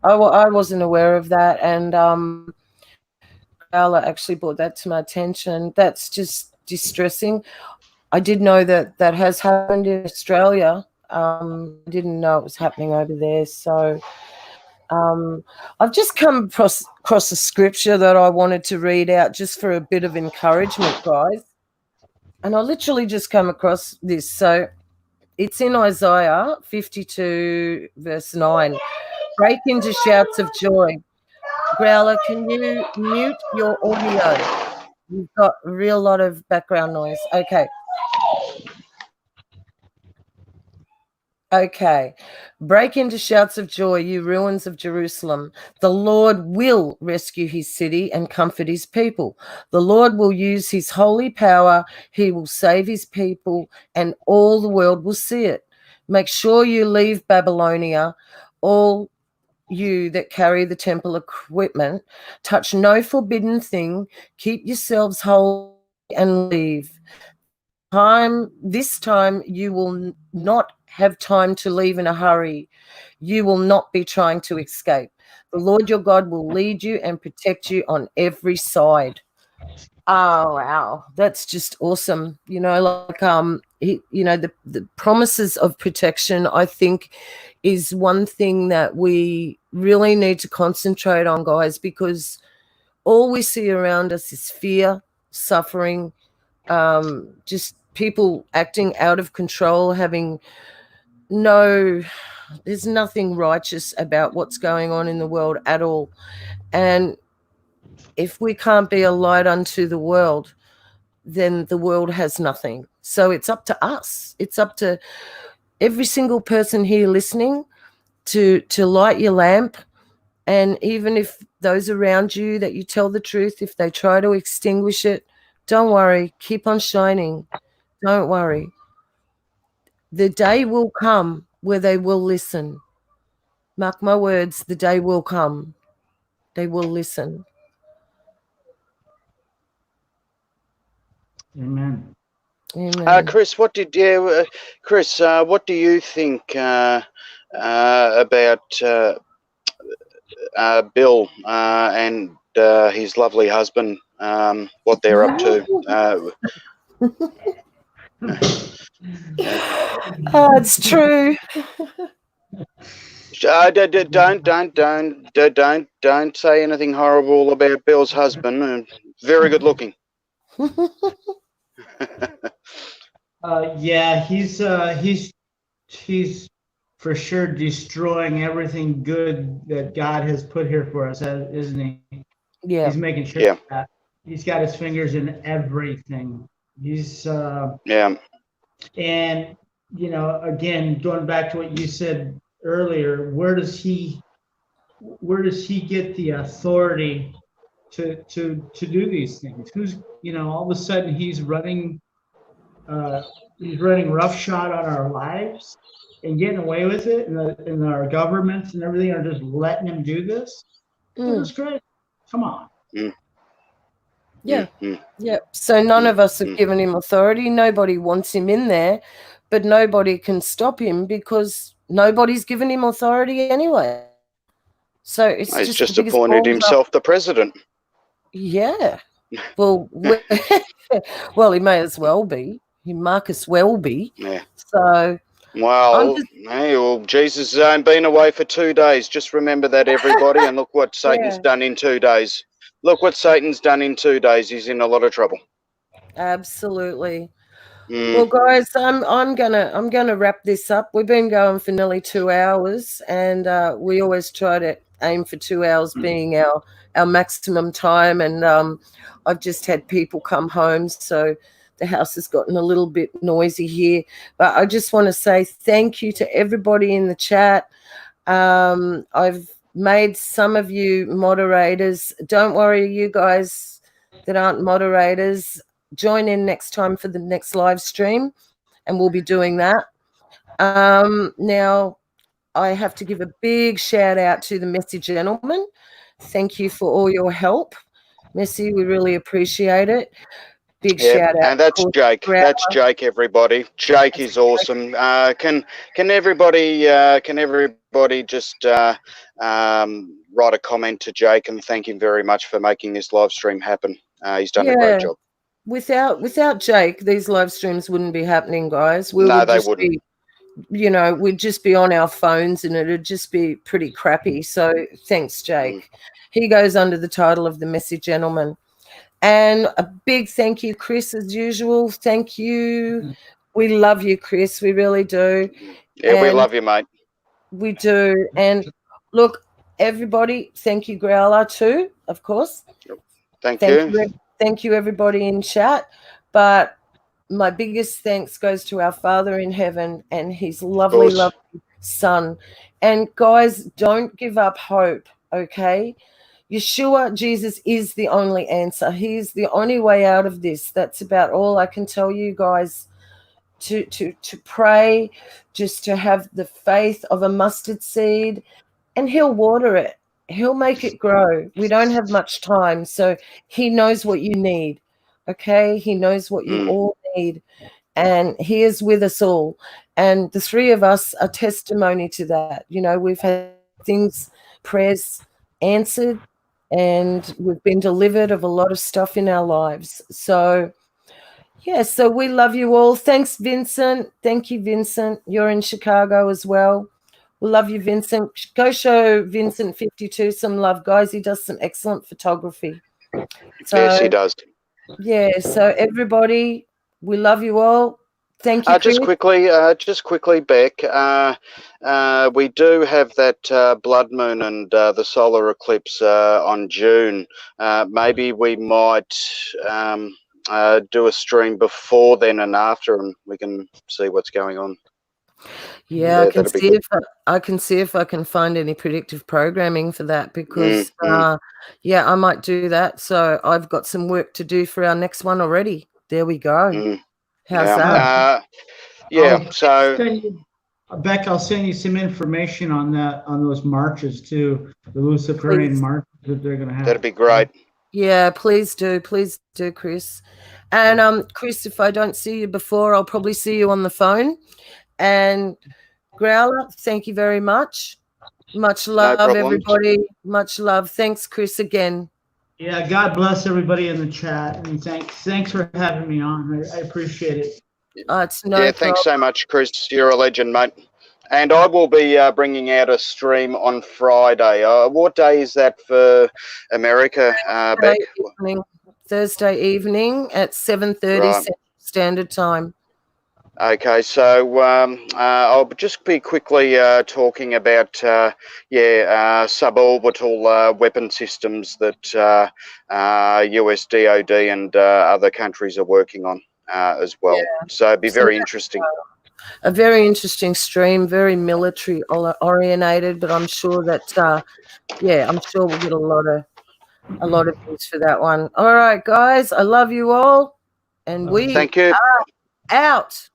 I wasn't aware of that, and Growler actually brought that to my attention. That's just distressing. I did know that has happened in Australia. I didn't know it was happening over there. So I've just come across a scripture that I wanted to read out just for a bit of encouragement, guys. And I literally just come across this. So it's in Isaiah 52, verse 9. Break into shouts of joy. Growler, can you mute your audio? You've got a real lot of background noise. Okay. Break into shouts of joy, you ruins of Jerusalem. The Lord will rescue his city and comfort his people. The Lord will use his holy power. He will save his people, and all the world will see it. Make sure you leave Babylonia, all you that carry the temple equipment. Touch no forbidden thing. Keep yourselves holy and leave. This time you will not have time to leave in a hurry. You will not be trying to escape. The Lord your God will lead you and protect you on every side. Oh wow, that's just awesome. The promises of protection, I think, is one thing that we really need to concentrate on, guys, because all we see around us is fear, suffering, just people acting out of control, there's nothing righteous about what's going on in the world at all. And if we can't be a light unto the world, then the world has nothing. So it's up to us. It's up to every single person here listening to light your lamp. And even if those around you that you tell the truth, if they try to extinguish it, don't worry. Keep on shining. Don't worry. The day will come where they will listen. Mark my words, the day will come. They will listen. Amen. Chris, what do you think about Bill and his lovely husband? What they're up to? It's true. Don't say anything horrible about Bill's husband. Very good looking. Yeah, he's for sure destroying everything good that God has put here for us, isn't he? Yeah. He's making sure that he's got his fingers in everything. He's and again, going back to what you said earlier, where does he get the authority to do these things? Who's all of a sudden he's running roughshod on our lives and getting away with it, and our governments and everything are just letting him do this. That's great. Come on. Yeah. So none of us have given him authority. Nobody wants him in there, but nobody can stop him because nobody's given him authority anyway. So he's just appointed himself the president. Yeah. Well, well, he may as well be. He Marcus Welby. Yeah. So Well, hey, well, Jesus has only been away for 2 days. Just remember that, everybody, and look what Satan's done in 2 days. Look what Satan's done in 2 days. He's in a lot of trouble. Absolutely. Well, guys, I'm gonna wrap this up. We've been going for nearly 2 hours, and we always try to aim for 2 hours being our maximum time. And I've just had people come home, so the house has gotten a little bit noisy here. But I just want to say thank you to everybody in the chat. I've made some of you moderators. Don't worry, you guys that aren't moderators, join in next time for the next live stream, and we'll be doing that. Now, I have to give a big shout out to the Messy gentleman. Thank you for all your help, Messy. We really appreciate it. Big shout out. And that's Jake. That's Jake, everybody. Jake is awesome. Can everybody just write a comment to Jake and thank him very much for making this live stream happen? He's done a great job. Without Jake, these live streams wouldn't be happening, guys. No, they wouldn't. We'd just be on our phones and it'd just be pretty crappy. So thanks, Jake. He goes under the title of the Messy Gentleman. And a big thank you, Chris, as usual. Thank you. We love you, Chris. We really do. Yeah, we love you, mate. We do. And look, everybody, thank you, Growler, too, of course. Thank you. Thank you, everybody in chat. But my biggest thanks goes to our Father in heaven and his lovely, lovely Son. And guys, don't give up hope, okay? Yeshua, Jesus, is the only answer. He's the only way out of this. That's about all I can tell you guys. To pray, just to have the faith of a mustard seed, and he'll water it. He'll make it grow. We don't have much time, so he knows what you need, okay? He knows what you all need, and he is with us all. And the three of us are testimony to that. We've had prayers answered, and we've been delivered of a lot of stuff in our lives. So, so we love you all. Thanks, Vincent. Thank you, Vincent. You're in Chicago as well. We love you, Vincent. Go show Vincent 52 some love, guys. He does some excellent photography. Yes, he does. Yeah, so everybody, we love you all. Thank you, just quickly, Beck. We do have that blood moon and the solar eclipse on June. Maybe we might do a stream before then and after, and we can see what's going on. Yeah, I can see if I can find any predictive programming for that, because I might do that. So I've got some work to do for our next one already. There we go. How's that? Beck, I'll send you some information on that, on those marches too, the Luciferian marches that they're going to have. That'd be great. Yeah, please do, Chris. And Chris, if I don't see you before, I'll probably see you on the phone. And Growler, thank you very much. Much love, everybody. Much love. Thanks, Chris, again. Yeah, God bless everybody in the chat, and thanks for having me on. I appreciate it. It's no problem. Thanks so much, Chris. You're a legend, mate. And I will be bringing out a stream on Friday. What day is that for America, Beck? Thursday evening at 7:30 Central Standard Time. Okay, so I'll just be quickly talking about suborbital weapon systems that US DOD and other countries are working on as well. Yeah. So it'd be very interesting. A very interesting stream, very military orientated, but I'm sure that I'm sure we'll get a lot of views for that one. All right, guys, I love you all, and we are out.